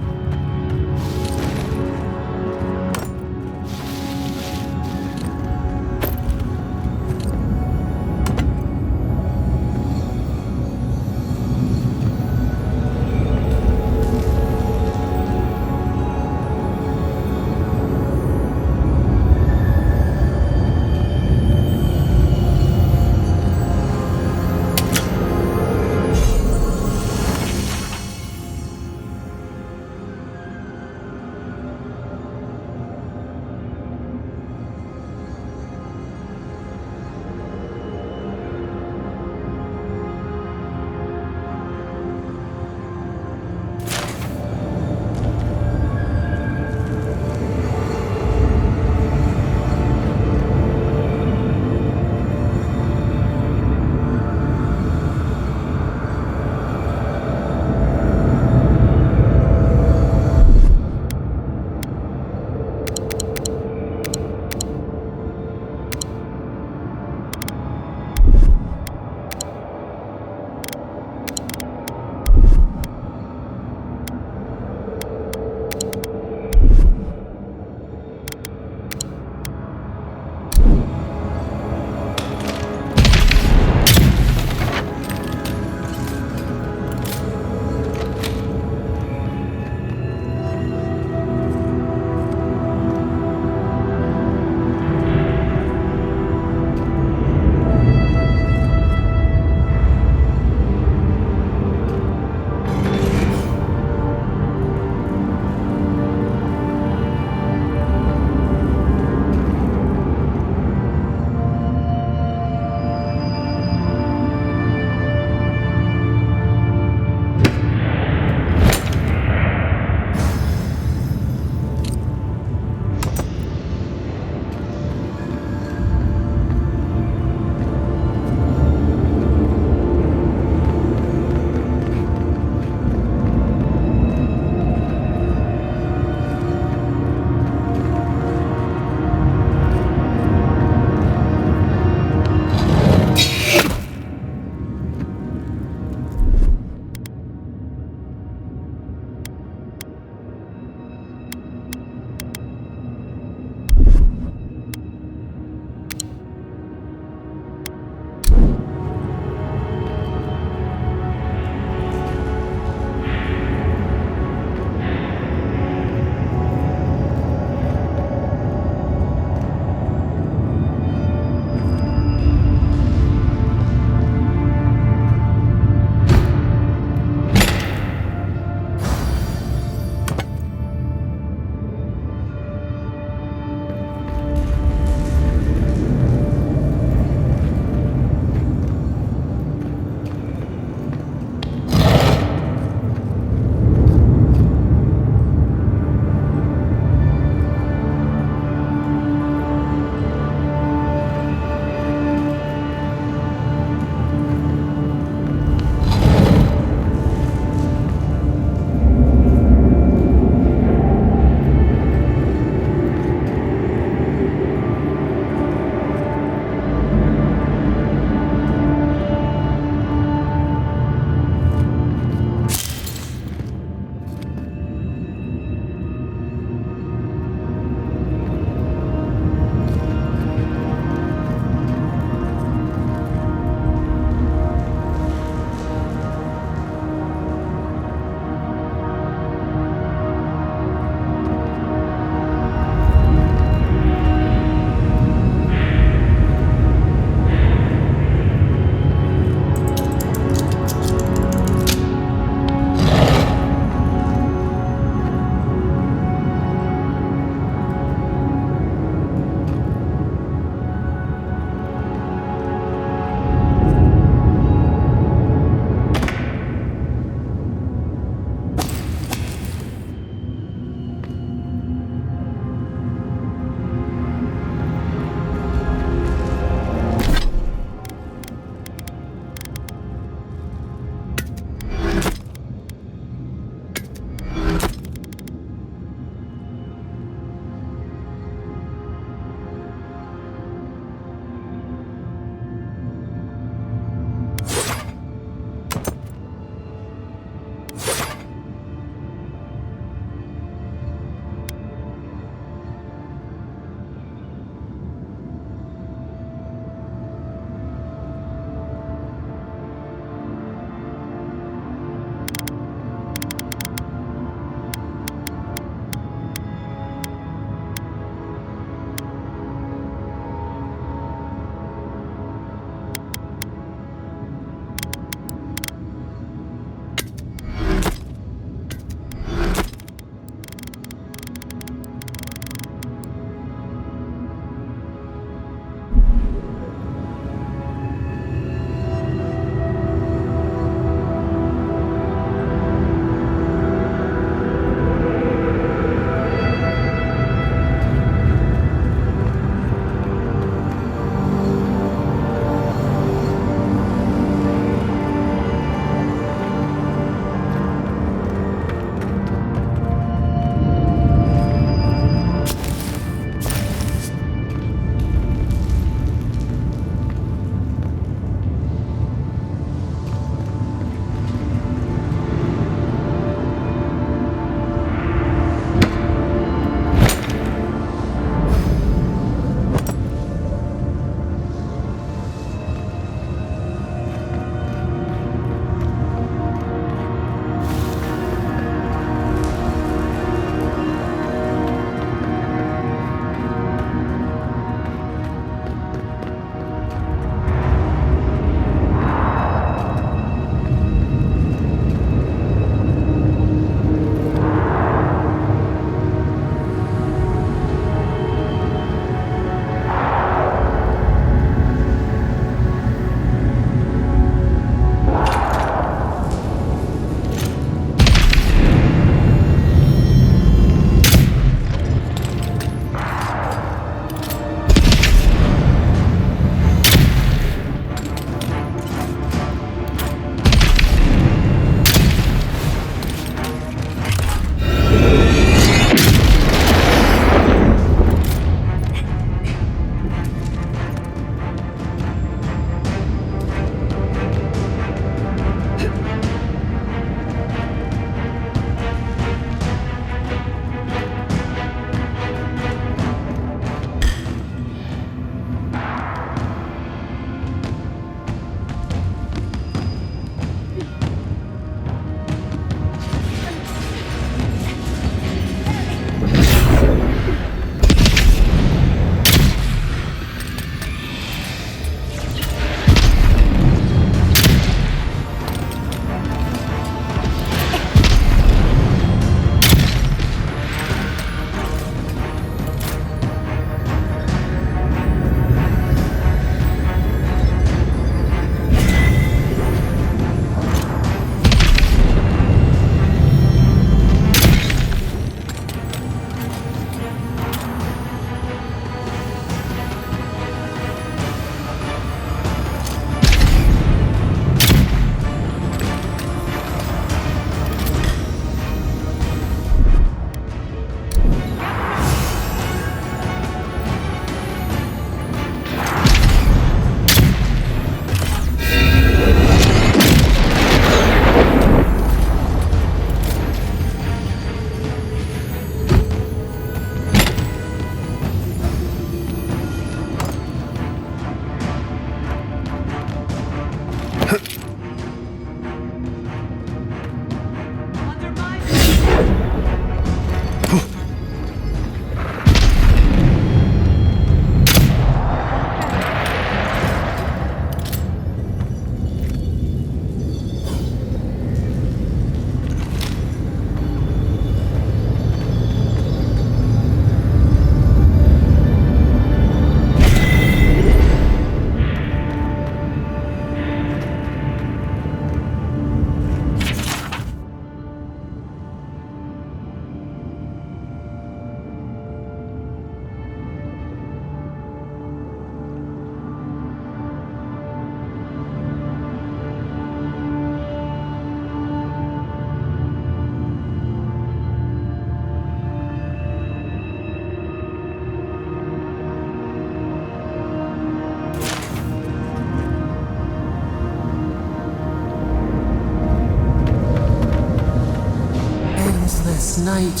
[SPEAKER 17] night,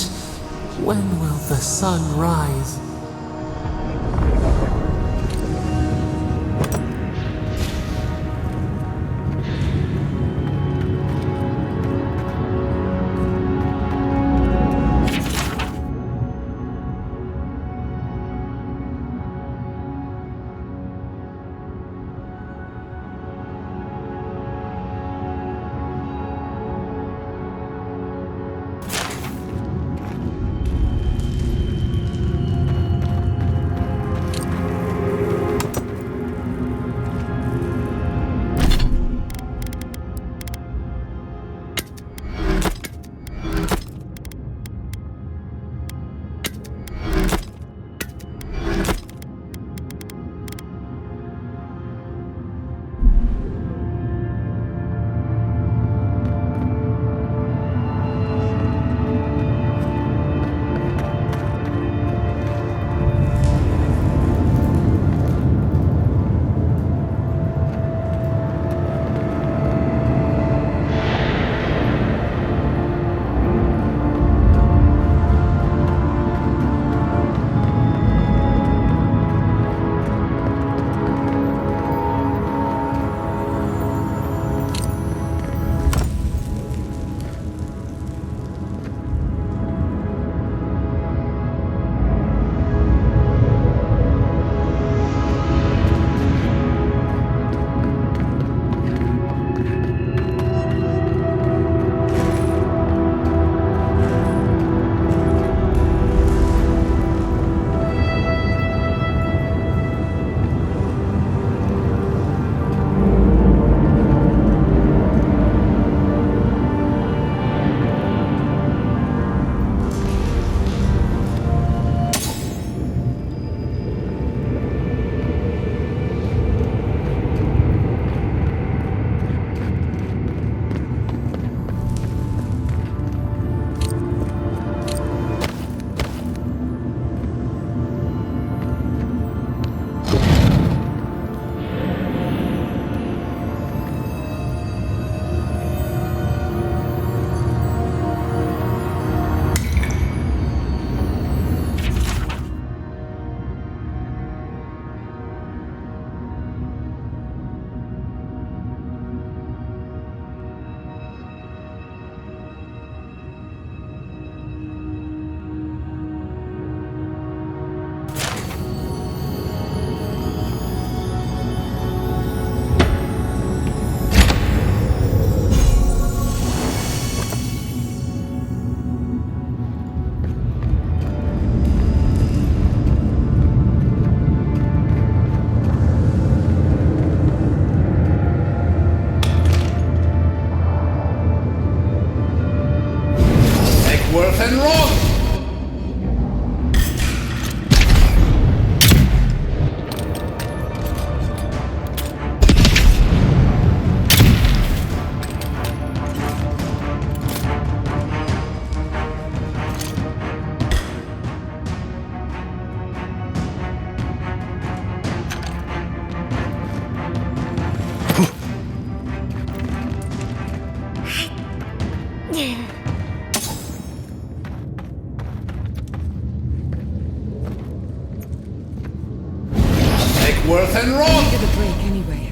[SPEAKER 17] when will the sun rise?
[SPEAKER 7] Worth and wrong!
[SPEAKER 6] Give a break anyway.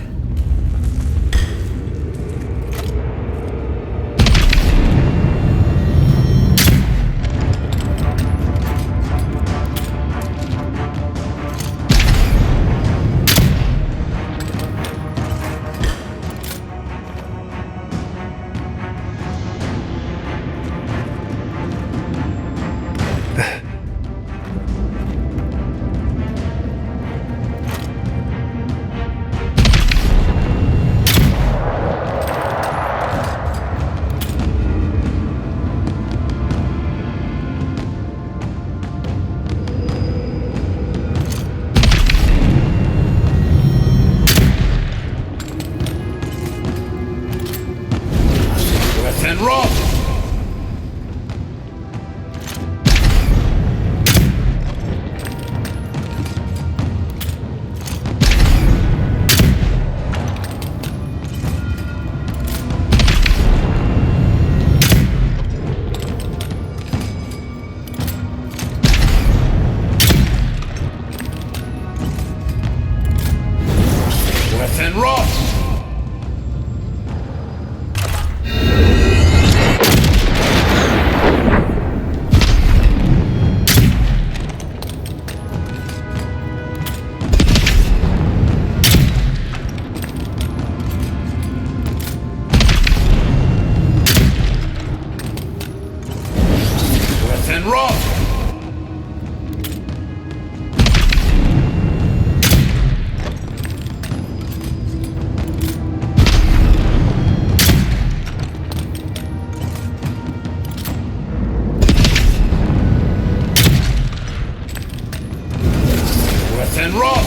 [SPEAKER 7] and roll!
[SPEAKER 16] roll! And roll!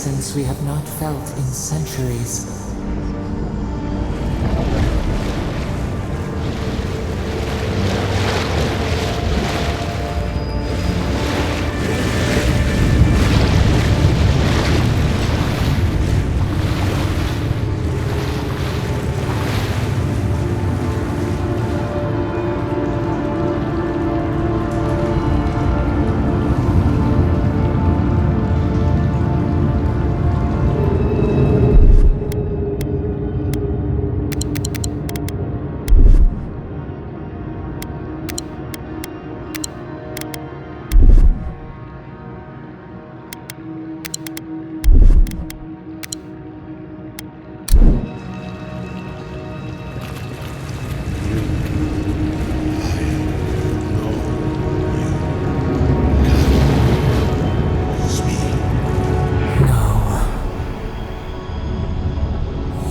[SPEAKER 17] presence we have not felt in centuries.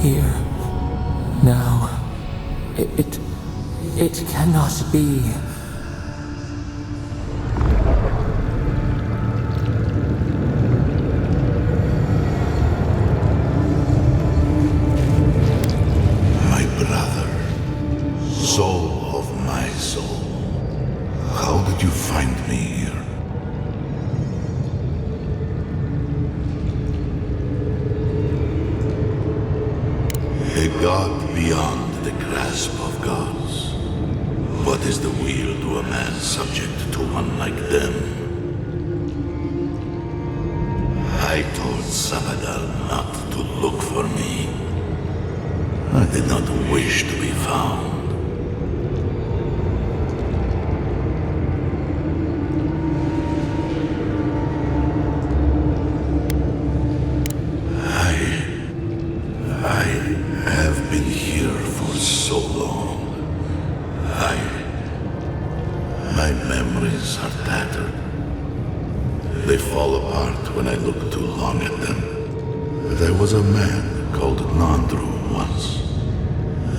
[SPEAKER 17] Here. Now. It cannot be.
[SPEAKER 16] My brother, soul of my soul, how did you find me here? A god beyond the grasp of gods. What is the will to a man subject to one like them? I told Sabadal not to look for me. I did not wish to be found. I have been here for so long. My memories are tattered. They fall apart when I look too long at them. There was a man called Nandru once,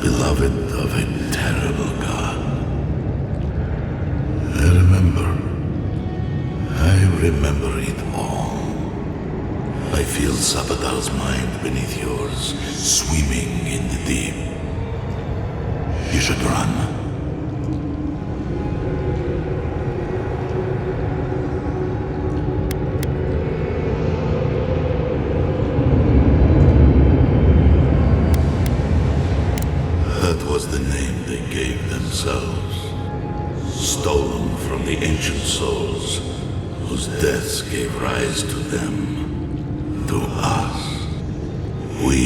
[SPEAKER 16] beloved of a terrible god. I remember it all. I feel Sabadal's mind beneath yours, swimming in the deep. You should run. That was the name they gave themselves, stolen from the ancient souls whose deaths gave rise to them, to us. We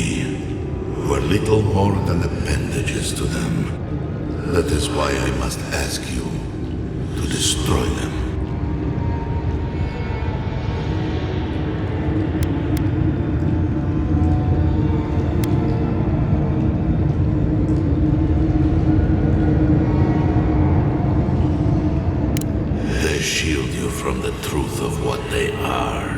[SPEAKER 16] were little more than appendages to them. That is why I must ask you to destroy them. They shield you from the truth of what they are.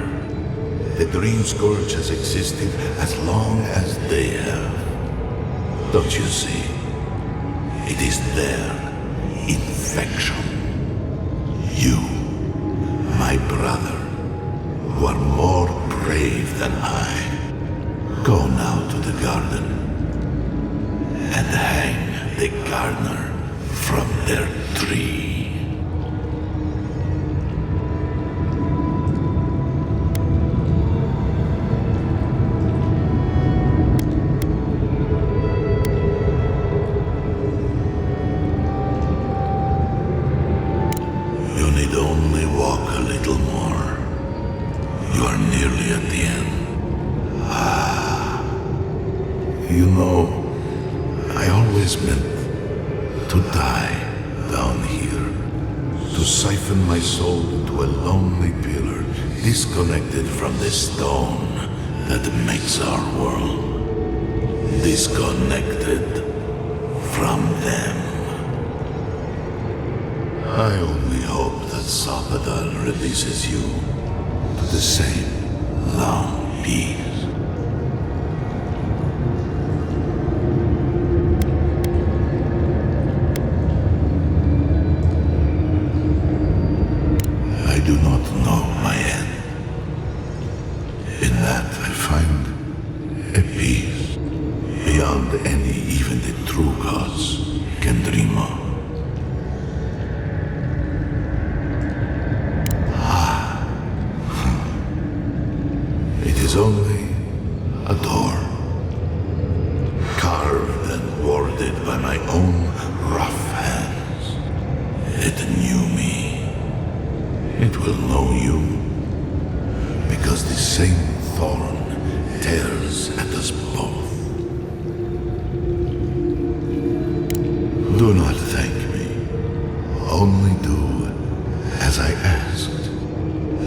[SPEAKER 16] The Dream Scourge has existed as long as they have. Don't you see? It is their infection. You, my brother, who are more brave than I, go now to the garden and hang the gardener from their tree. Only walk a little more. You are nearly at the end. You know, I always meant to die down here, to siphon my soul into a lonely pillar, disconnected from the stone that makes our world, disconnected from them. I only hope that Sabadal releases you to the same long peace. I do not know my end. In that I beyond any even the true gods can dream of. It is only a door, carved and warded by my own rough hands. It knew me. It will know you, because the same thorn tears at us both. Do not thank me. Only do as I asked.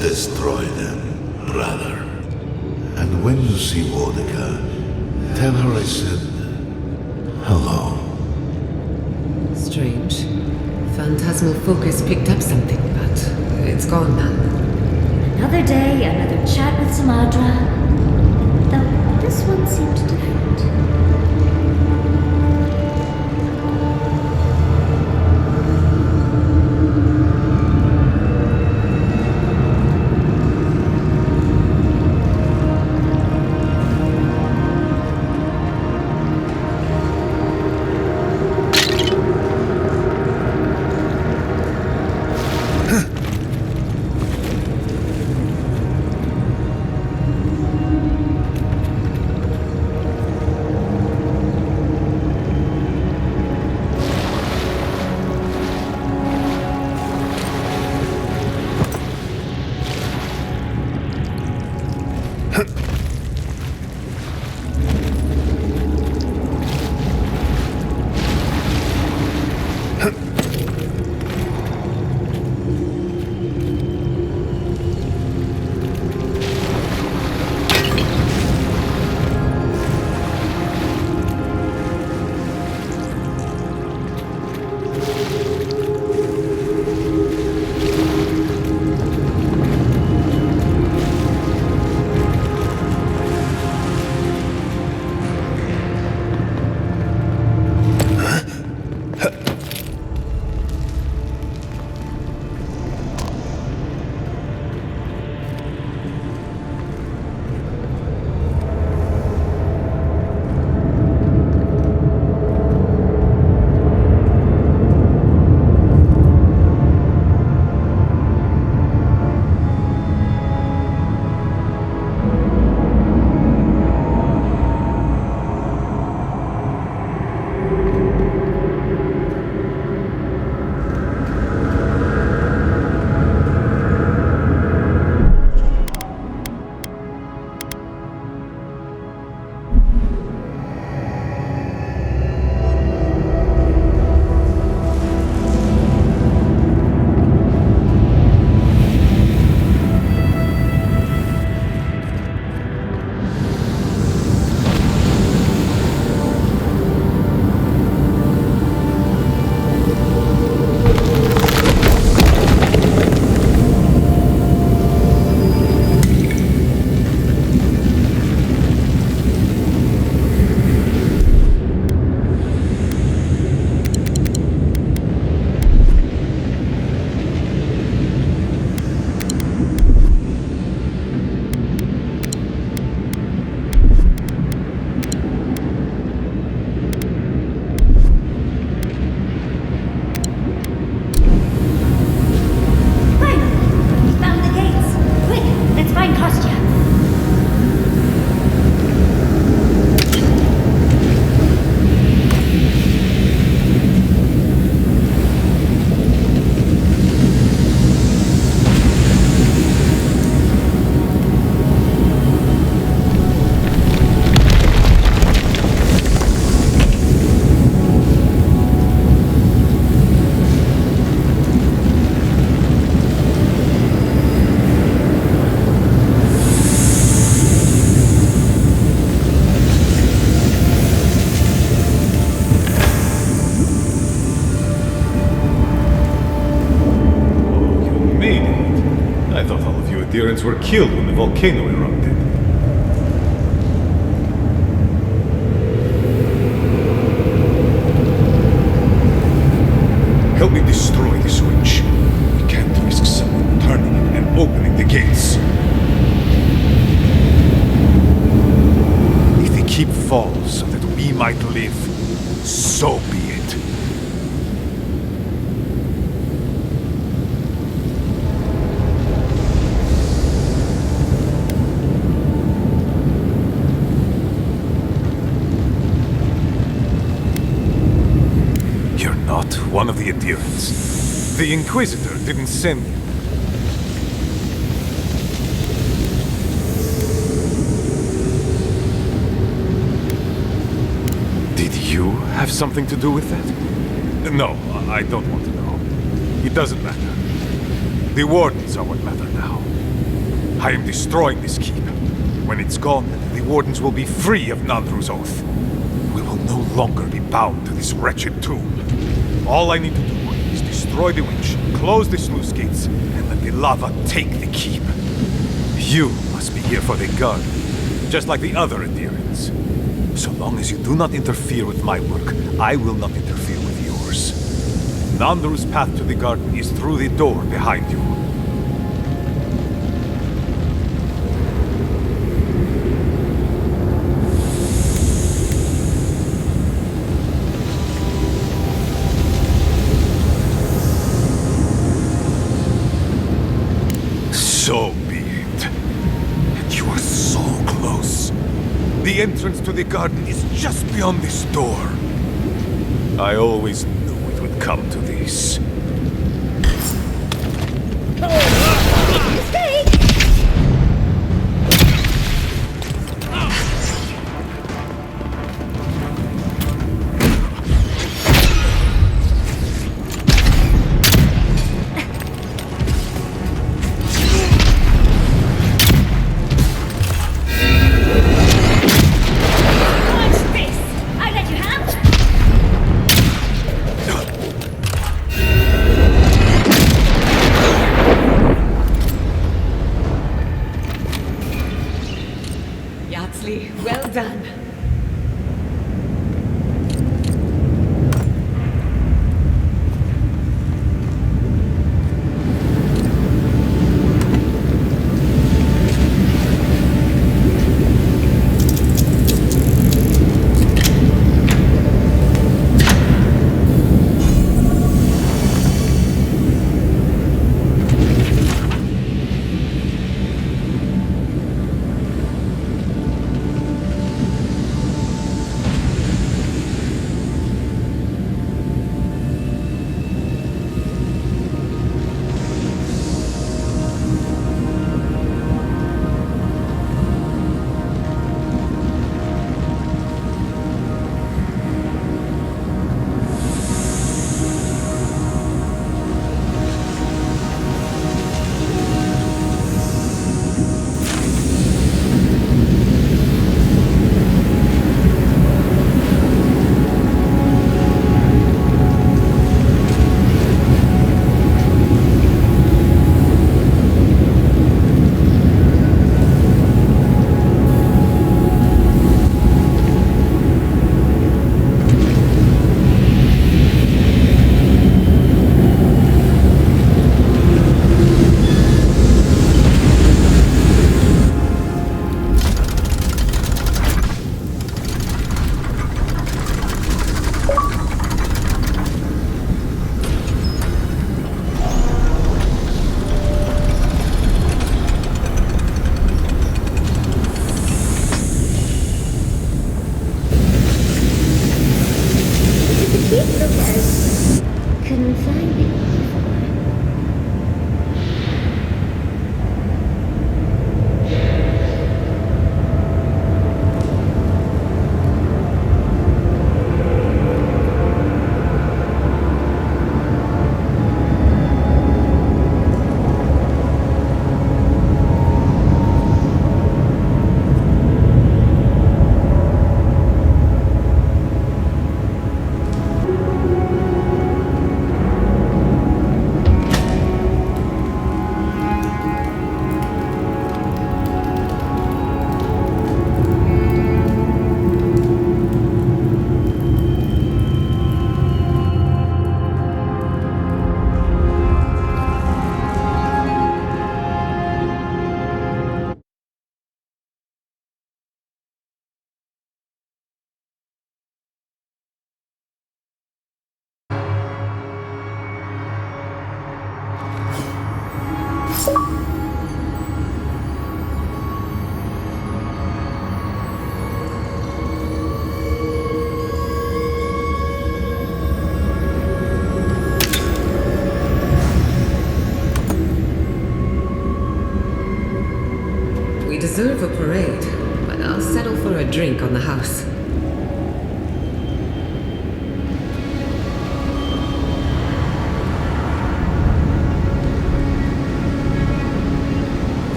[SPEAKER 16] Destroy them, brother. And when you see Wodika, tell her I said hello.
[SPEAKER 8] Strange. Phantasmal focus picked up something, but it's gone now.
[SPEAKER 14] Another day, another chat with Sumadra. Though this one seemed different.
[SPEAKER 18] Adherents were killed when the volcano erupted. Help me destroy the switch. We can't risk someone turning it and opening the gates. If the keep falls so that we might live. So be it. You're not one of the adherents. The Inquisitor didn't send you. Did you have something to do with that? No, I don't want to know. It doesn't matter. The Wardens are what matter now. I am destroying this keep. When it's gone, the Wardens will be free of Nandru's oath. We will no longer be bound to this wretched tomb. All I need to do is destroy the witch, close the sluice gates, and let the lava take the keep. You must be here for the guard, just like the other adherents. So long as you do not interfere with my work, I will not interfere with yours. Nandru's path to the garden is through the door behind you. So be it. And you are so close. The entrance to the garden is just beyond this door. I always knew it would come to this.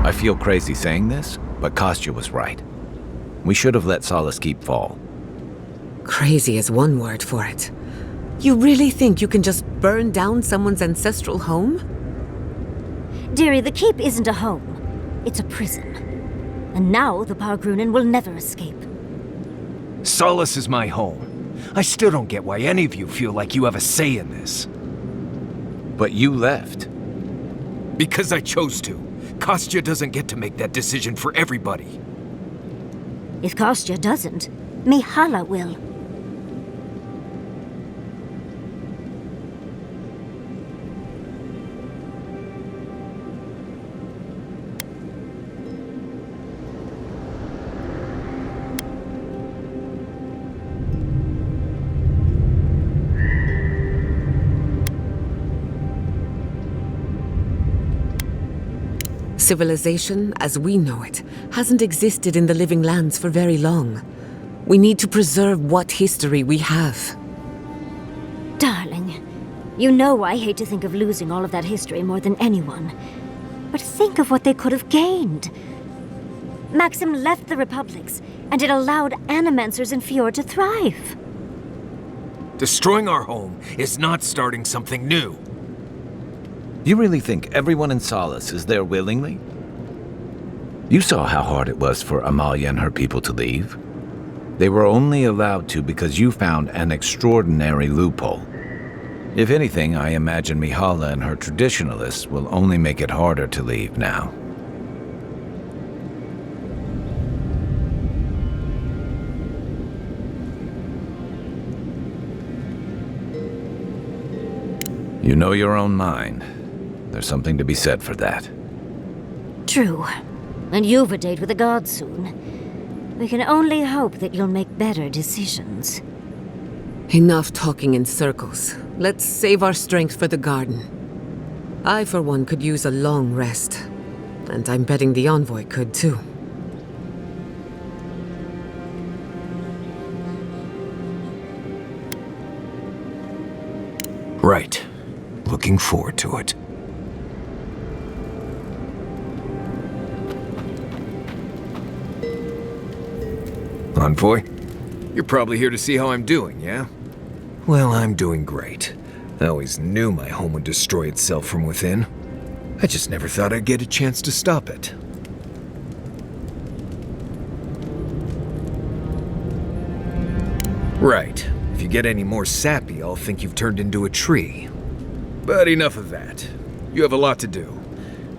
[SPEAKER 4] I feel crazy saying this, but Kostya was right. We should have let Solace Keep fall.
[SPEAKER 19] Crazy is one word for it. You really think you can just burn down someone's ancestral home?
[SPEAKER 14] Dearie, the keep isn't a home. It's a prison. And now the Pargrunen will never escape.
[SPEAKER 3] Solace is my home. I still don't get why any of you feel like you have a say in this.
[SPEAKER 4] But you left.
[SPEAKER 3] Because I chose to. Kostya doesn't get to make that decision for everybody.
[SPEAKER 14] If Kostya doesn't, Mihala will.
[SPEAKER 19] Civilization, as we know it, hasn't existed in the living lands for very long. We need to preserve what history we have.
[SPEAKER 14] Darling, you know I hate to think of losing all of that history more than anyone. But think of what they could have gained. Maxim left the republics, and it allowed animancers in Fjord to thrive.
[SPEAKER 3] Destroying our home is not starting something new.
[SPEAKER 4] You really think everyone in Solace is there willingly? You saw how hard it was for Amalia and her people to leave. They were only allowed to because you found an extraordinary loophole. If anything, I imagine Mihala and her traditionalists will only make it harder to leave now. You know your own mind. There's something to be said for that.
[SPEAKER 14] True. And you've a date with the gods soon. We can only hope that you'll make better decisions.
[SPEAKER 19] Enough talking in circles. Let's save our strength for the garden. I, for one, could use a long rest. And I'm betting the envoy could, too.
[SPEAKER 3] Right. Looking forward to it. Envoy? You're probably here to see how I'm doing, yeah? Well, I'm doing great. I always knew my home would destroy itself from within. I just never thought I'd get a chance to stop it. Right. If you get any more sappy, I'll think you've turned into a tree. But enough of that. You have a lot to do,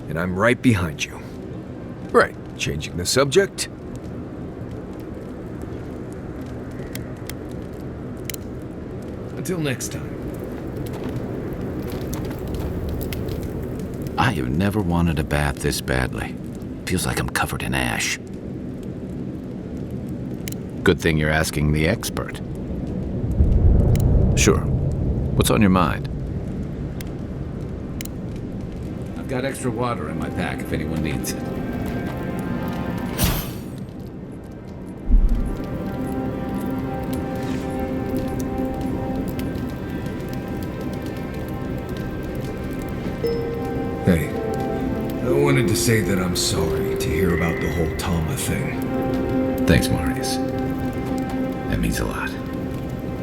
[SPEAKER 3] and I'm right behind you. Right, changing the subject. Until next time.
[SPEAKER 4] I have never wanted a bath this badly. Feels like I'm covered in ash. Good thing you're asking the expert. Sure. What's on your mind? I've got extra water in my pack if anyone needs it.
[SPEAKER 3] wanted to say that I'm sorry to hear about the whole Tama thing.
[SPEAKER 4] Thanks, Marius. That means a lot.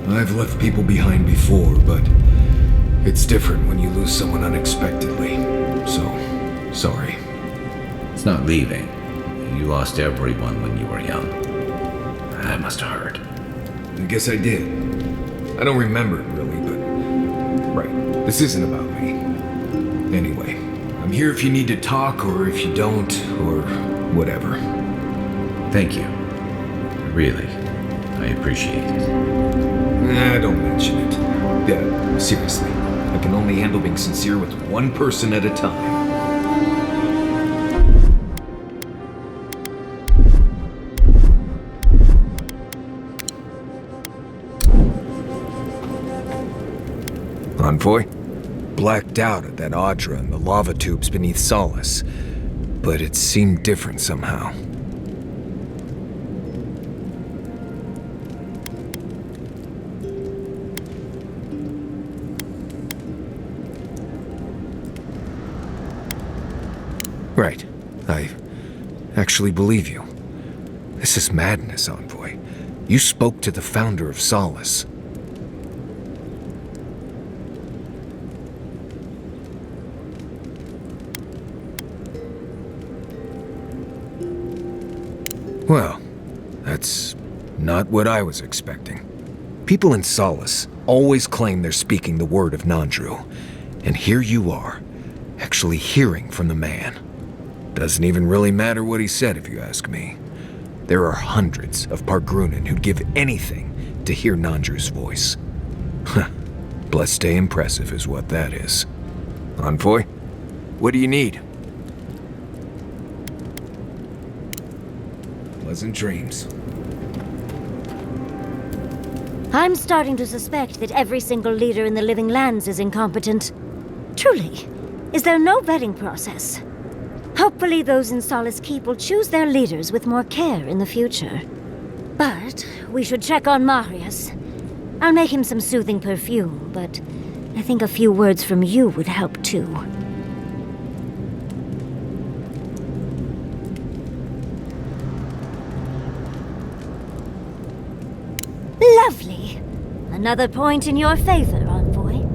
[SPEAKER 3] I've left people behind before, but it's different when you lose someone unexpectedly. So, sorry.
[SPEAKER 4] It's not leaving. You lost everyone when you were young. That must have hurt.
[SPEAKER 3] I guess I did. I don't remember it really, but... Right, this isn't about me. Anyway, I'm here if you need to talk, or if you don't, or whatever.
[SPEAKER 4] Thank you. Really, I appreciate it.
[SPEAKER 3] Don't mention it. Yeah, seriously. I can only handle being sincere with one person at a time. Envoy? Blacked out at that Audra and the lava tubes beneath Solace, but it seemed different somehow. Right. I actually believe you. This is madness, Envoy. You spoke to the founder of Solace. Well, that's not what I was expecting. People in Solace always claim they're speaking the word of Nandru, and here you are, actually hearing from the man. Doesn't even really matter what he said, if you ask me. There are hundreds of Pargrunan who'd give anything to hear Nandru's voice. Blessed stay impressive is what that is. Envoy, what do you need? Pleasant dreams.
[SPEAKER 14] I'm starting to suspect that every single leader in the living lands is incompetent. Truly, is there no vetting process? Hopefully those in Solace Keep will choose their leaders with more care in the future. But we should check on Marius. I'll make him some soothing perfume, but I think a few words from you would help too. Lovely. Another point in your favor, Envoy.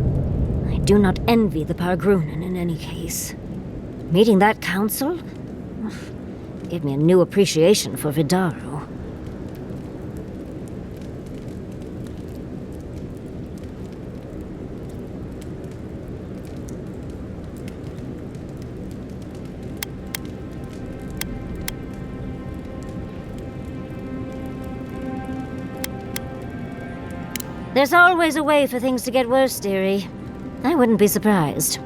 [SPEAKER 14] I do not envy the Pargrunan in any case. Meeting that council gave me a new appreciation for Vidaro. There's always a way for things to get worse, dearie. I wouldn't be surprised.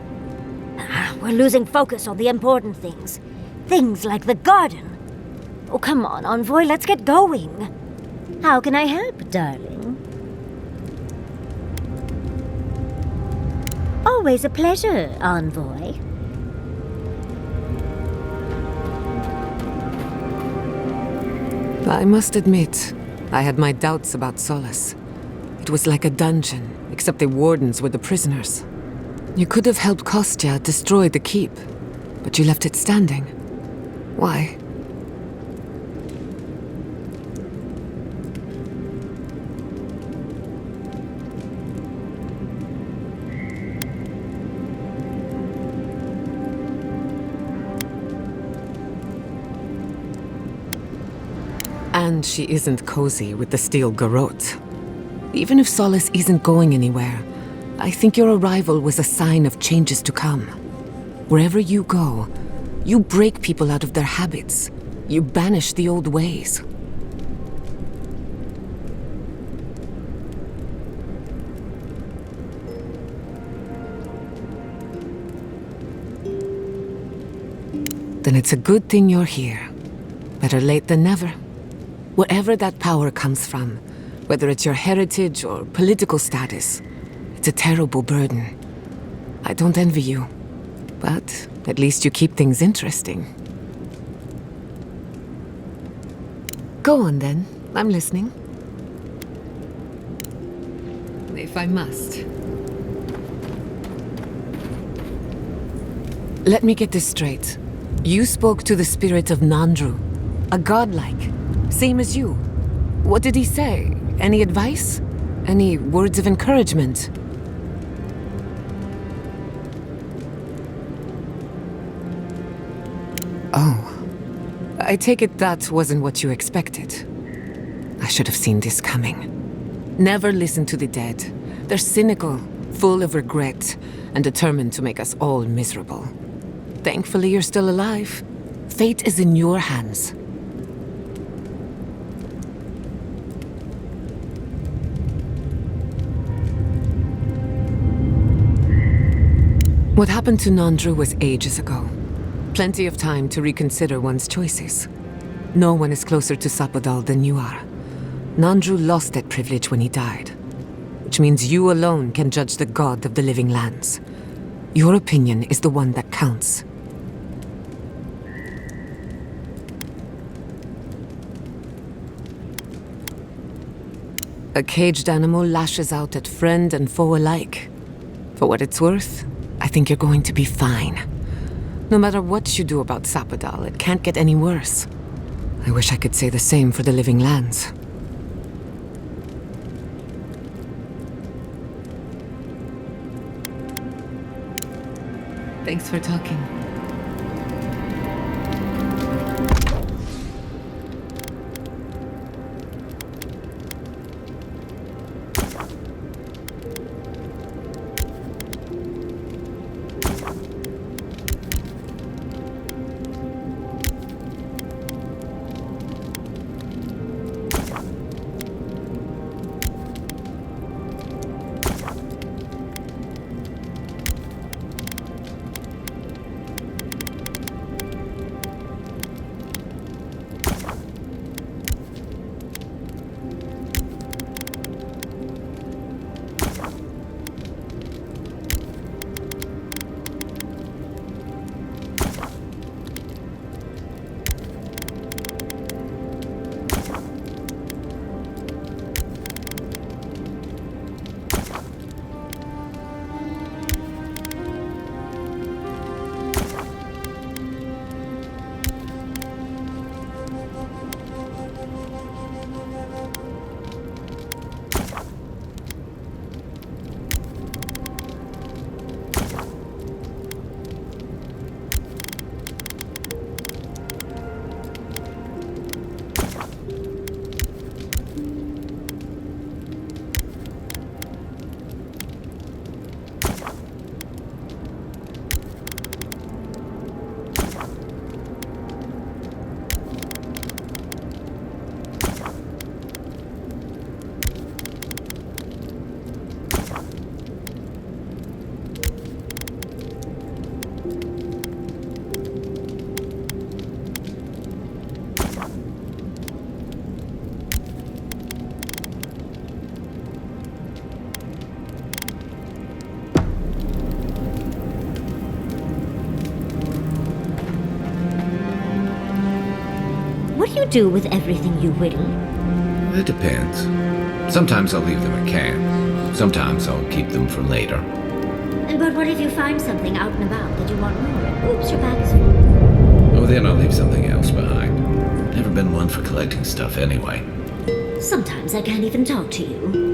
[SPEAKER 14] We're losing focus on the important things. Things like the garden. Oh, come on, Envoy, let's get going. How can I help, darling? Always a pleasure, Envoy.
[SPEAKER 19] I must admit, I had my doubts about Solace. It was like a dungeon, except the wardens were the prisoners. You could have helped Kostya destroy the keep, but you left it standing. Why? And she isn't cozy with the steel garrote. Even if Solace isn't going anywhere, I think your arrival was a sign of changes to come. Wherever you go, you break people out of their habits. You banish the old ways. Then it's a good thing you're here. Better late than never. Wherever that power comes from, whether it's your heritage or political status, it's a terrible burden. I don't envy you, but at least you keep things interesting. Go on then, I'm listening. If I must. Let me get this straight. You spoke to the spirit of Nandru, a godlike, same as you. What did he say? Any advice? Any words of encouragement? Oh. I take it that wasn't what you expected. I should have seen this coming. Never listen to the dead. They're cynical, full of regret, and determined to make us all miserable. Thankfully, you're still alive. Fate is in your hands. What happened to Nandru was ages ago. Plenty of time to reconsider one's choices. No one is closer to Sapodal than you are. Nandru lost that privilege when he died, which means you alone can judge the god of the living lands. Your opinion is the one that counts. A caged animal lashes out at friend and foe alike. For what it's worth, I think you're going to be fine. No matter what you do about Sapodal, it can't get any worse. I wish I could say the same for the living lands. Thanks for talking.
[SPEAKER 14] What do you do with everything you whittle?
[SPEAKER 4] It depends. Sometimes I'll leave them at camp. Sometimes I'll keep them for later.
[SPEAKER 14] But what if you find something out and about that you want more? Oops, your bag is full.
[SPEAKER 4] Oh, then I'll leave something else behind. Never been one for collecting stuff anyway.
[SPEAKER 14] Sometimes I can't even talk to you.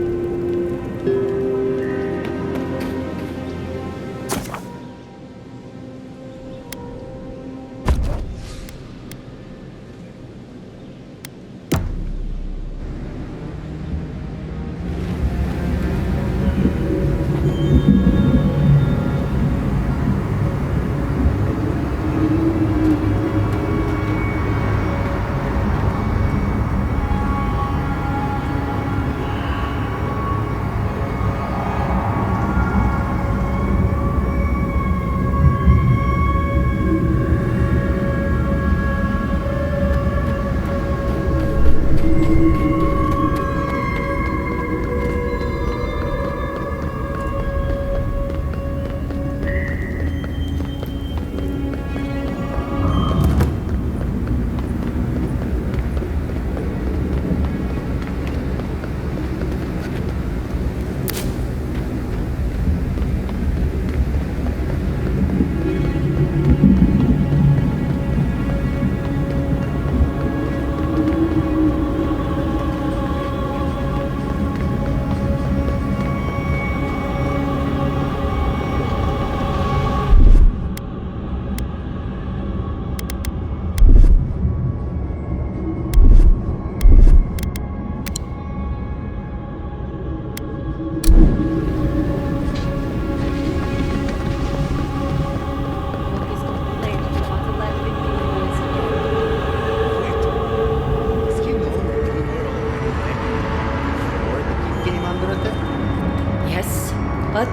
[SPEAKER 12] But,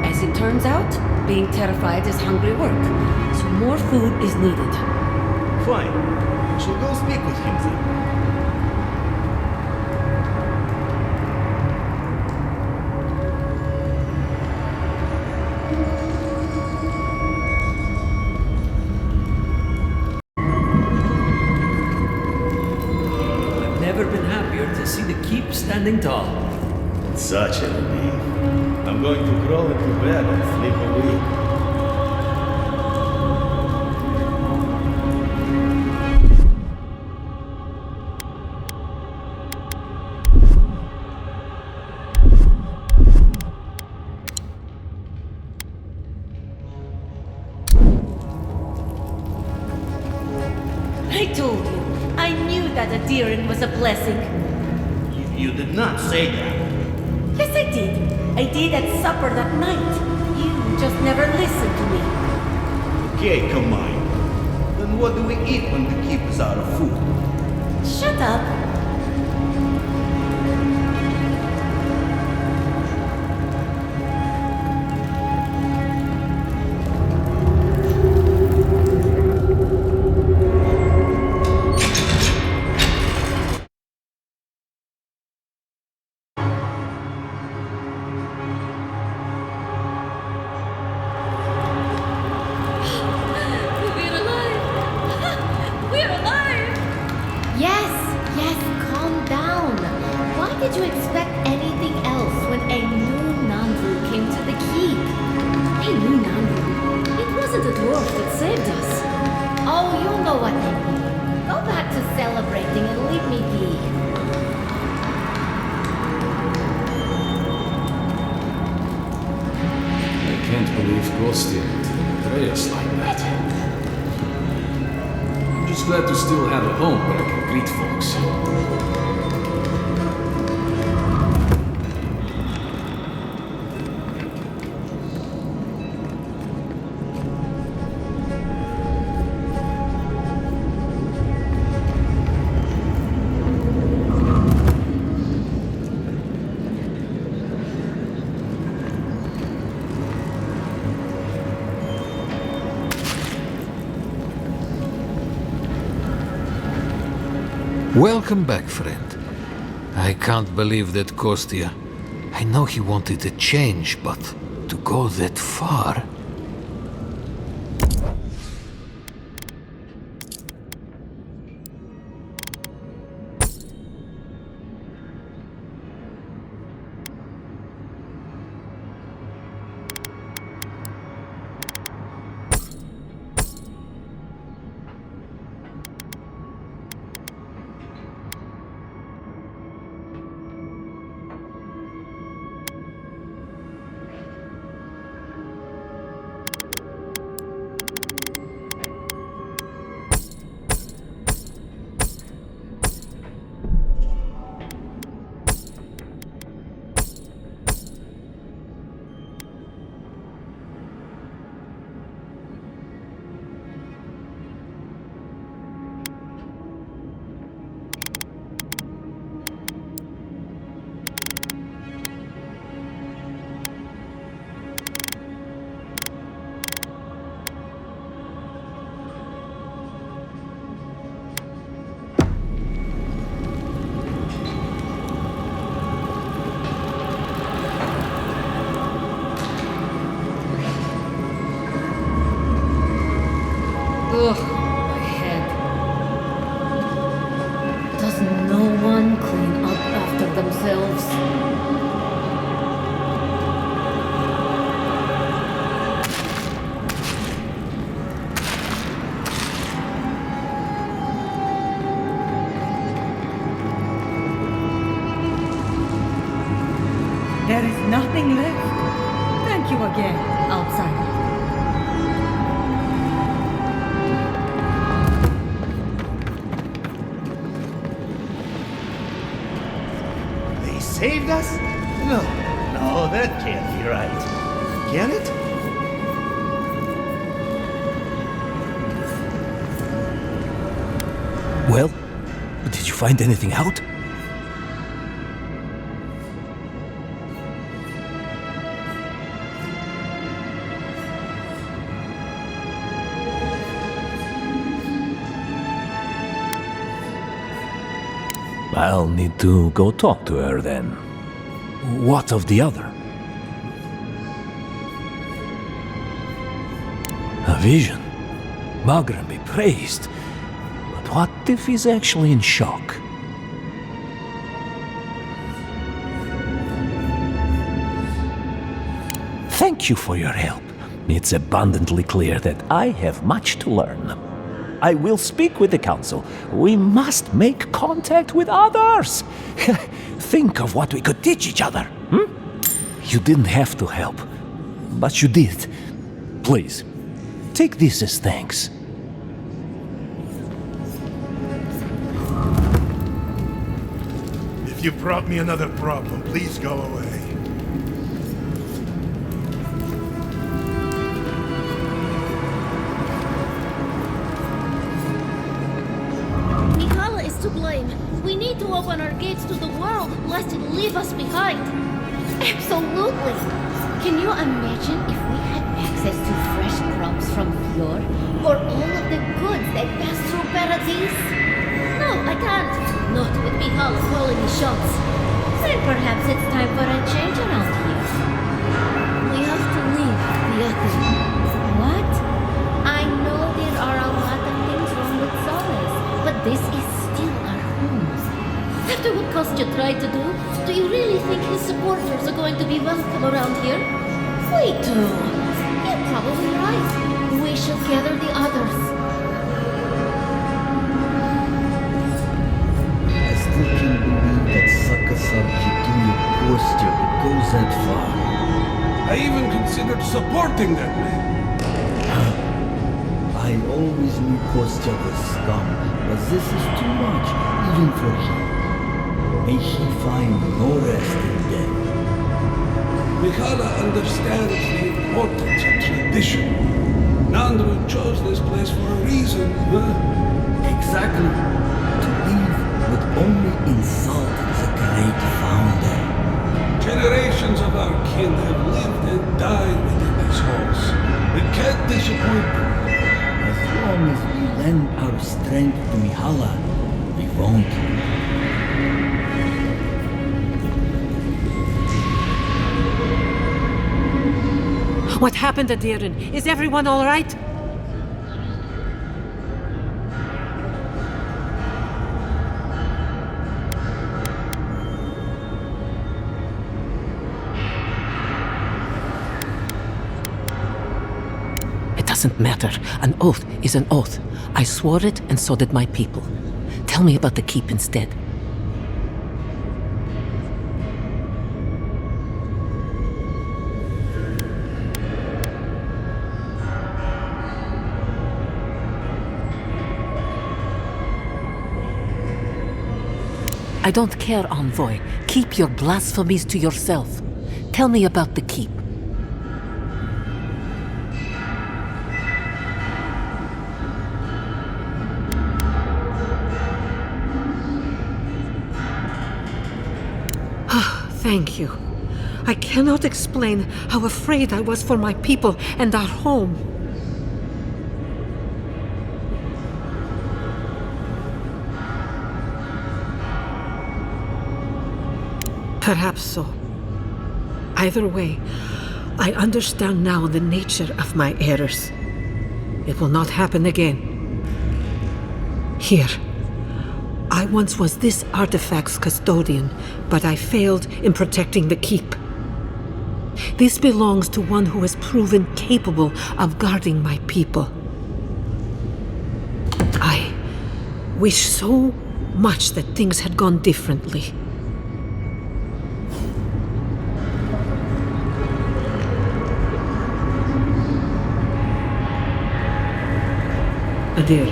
[SPEAKER 12] as it turns out, being terrified is hungry work, so more food is needed.
[SPEAKER 5] Fine. She'll go speak with him then.
[SPEAKER 10] I've never been happier to see the keep standing tall.
[SPEAKER 5] Such a relief. I'm going to crawl into bed and sleep a week.
[SPEAKER 12] I told you. I knew that adhering was a blessing.
[SPEAKER 5] You did not say that.
[SPEAKER 12] Yes, I did. I did at supper that night. You just never listened to me.
[SPEAKER 5] Okay, come on. Then what do we eat when the keep is out of food?
[SPEAKER 12] Shut up.
[SPEAKER 2] We're alive! We're alive!
[SPEAKER 12] Yes, calm down. Why did you expect anything else when a new Nandru came to the keep? A new Nandru? It wasn't a dwarf that saved us. Oh, you know what I mean. Go back to celebrating and leave me be.
[SPEAKER 10] I can't believe Ghostia would betray us like that. I'm just glad to still have a home where I can greet folks.
[SPEAKER 11] Welcome back, friend. I can't believe that Kostia. I know he wanted a change, but to go that far...
[SPEAKER 12] Ugh, my head. Does no one clean up after themselves?
[SPEAKER 13] There is nothing left. Thank you again, outsider.
[SPEAKER 5] They saved us? No, that can't be right. Can it?
[SPEAKER 15] Well, did you find anything out? I'll need to go talk to her then. What of the other? A vision. Magram be praised. But what if he's actually in shock? Thank you for your help. It's abundantly clear that I have much to learn. I will speak with the council. We must make contact with others. Think of what we could teach each other. You didn't have to help, but you did. Please, take this as thanks.
[SPEAKER 16] If you brought me another problem, please go away.
[SPEAKER 12] To blame. We need to open our gates to the world, lest it leave us behind. Absolutely. Can you imagine if we had access to fresh crops from Fjord, or all of the goods that pass through Paradise? No, I can't. Not with Michal calling the shots. Then perhaps it's time for a change around here. We have to leave Beata. What? I know there are a lot of things wrong with Solace, but this is after what Kostya tried to do you really think his supporters are going to be welcome around here? We do. You're probably right. We should gather the others.
[SPEAKER 9] I still can't believe that Sakasaki Kostya goes that far.
[SPEAKER 11] I even considered supporting that man.
[SPEAKER 9] I always knew Kostya was scum, but this is too much, even for him. May he find no rest in death.
[SPEAKER 11] Mikhaila understands the importance of tradition. Nandru chose this place for a reason, huh?
[SPEAKER 9] Exactly. To leave would only insult the great founder.
[SPEAKER 11] Generations of our kin have lived and died within these halls. We can't disappoint them.
[SPEAKER 9] As long as we lend our strength to Mihaila, we won't.
[SPEAKER 1] What happened, Adirin? Is everyone all right? It doesn't matter. An oath is an oath. I swore it, and so did my people. Tell me about the keep instead. I don't care, Envoy. Keep your blasphemies to yourself. Tell me about the keep. Thank you. I cannot explain how afraid I was for my people and our home. Perhaps so. Either way, I understand now the nature of my errors. It will not happen again. Here. I once was this artifact's custodian, but I failed in protecting the keep. This belongs to one who has proven capable of guarding my people. I wish so much that things had gone differently. Edир.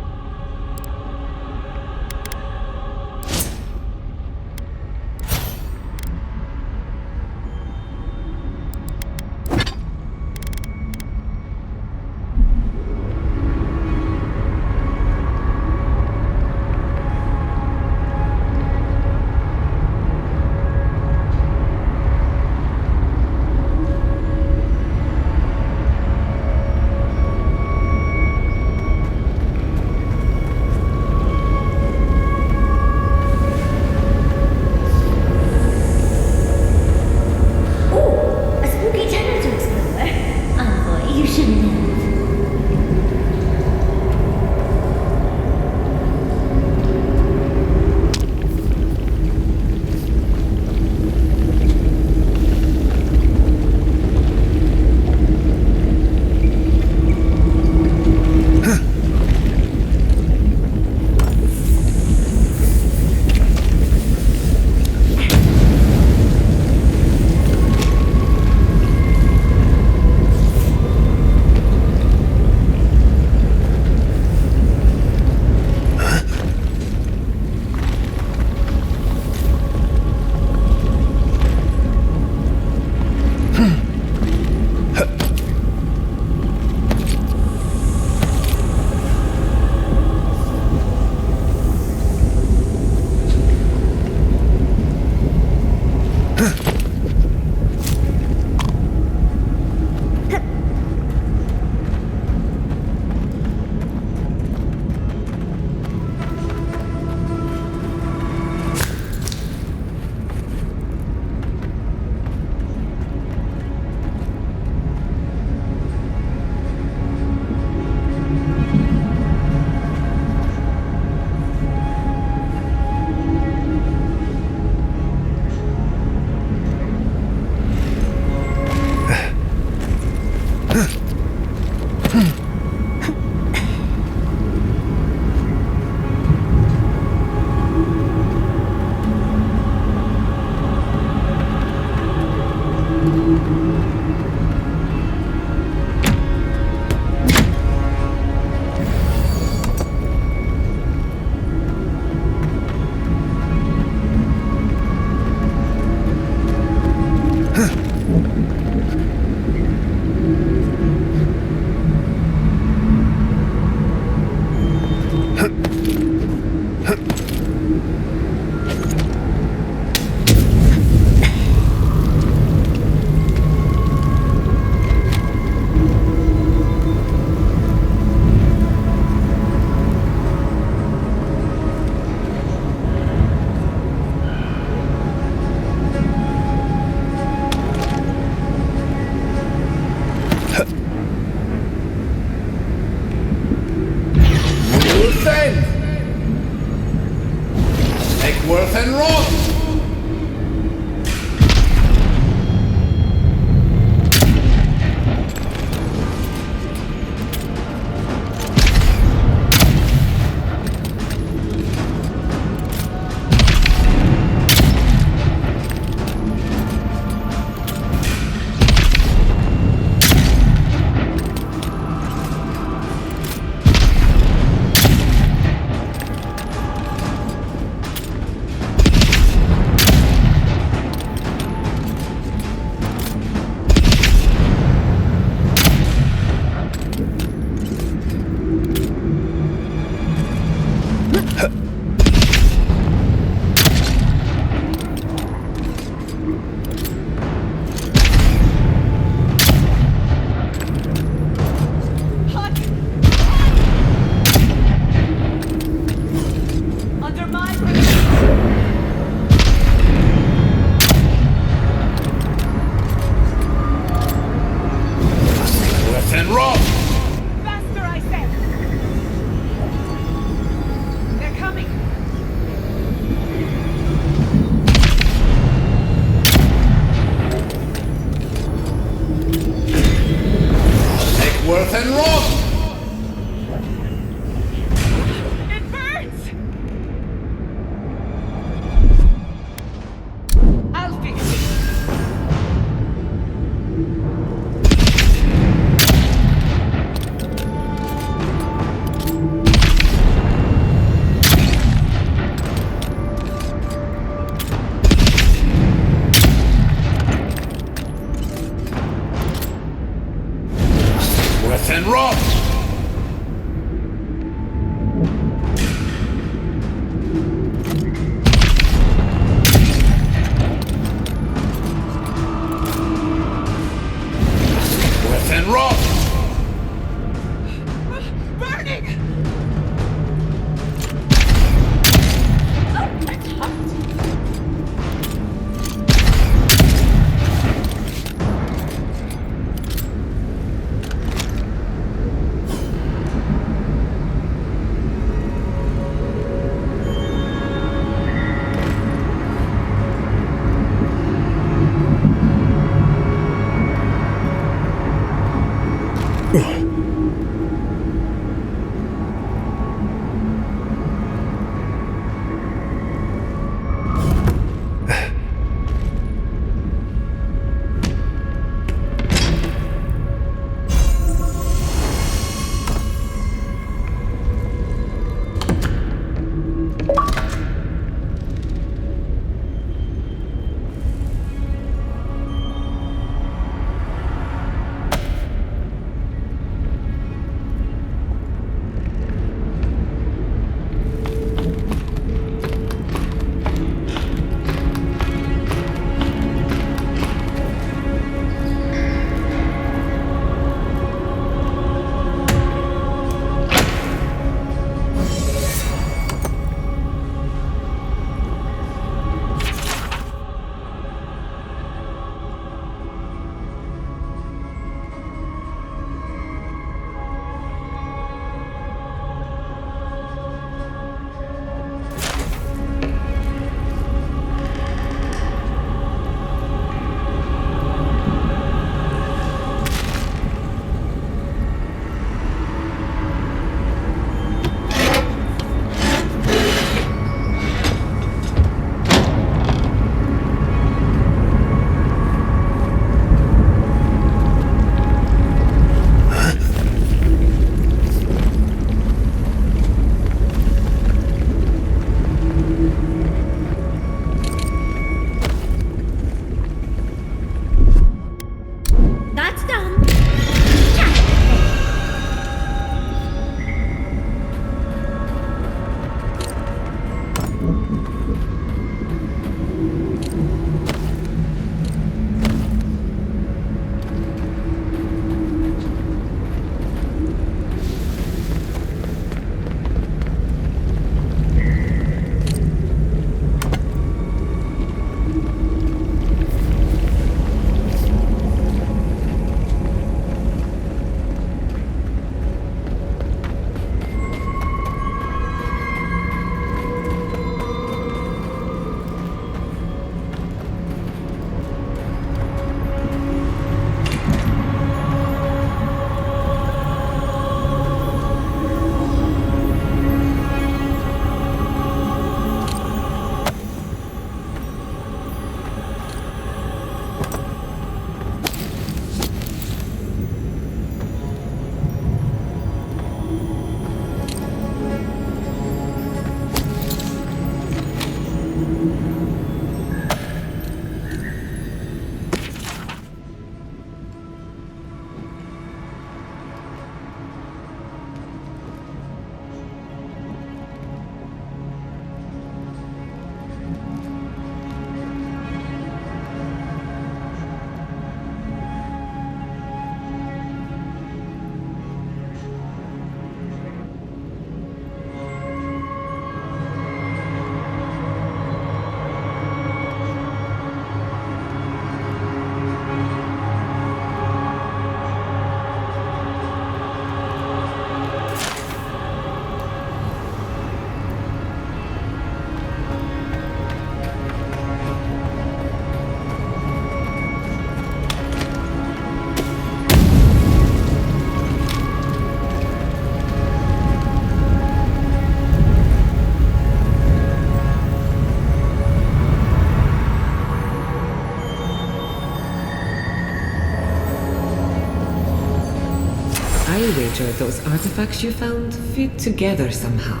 [SPEAKER 19] wager those artifacts you found fit together somehow.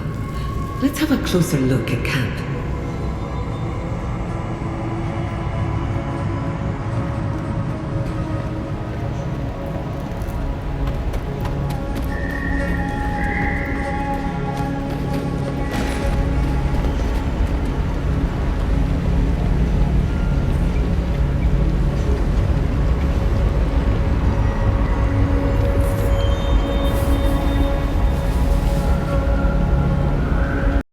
[SPEAKER 19] Let's have a closer look at camp.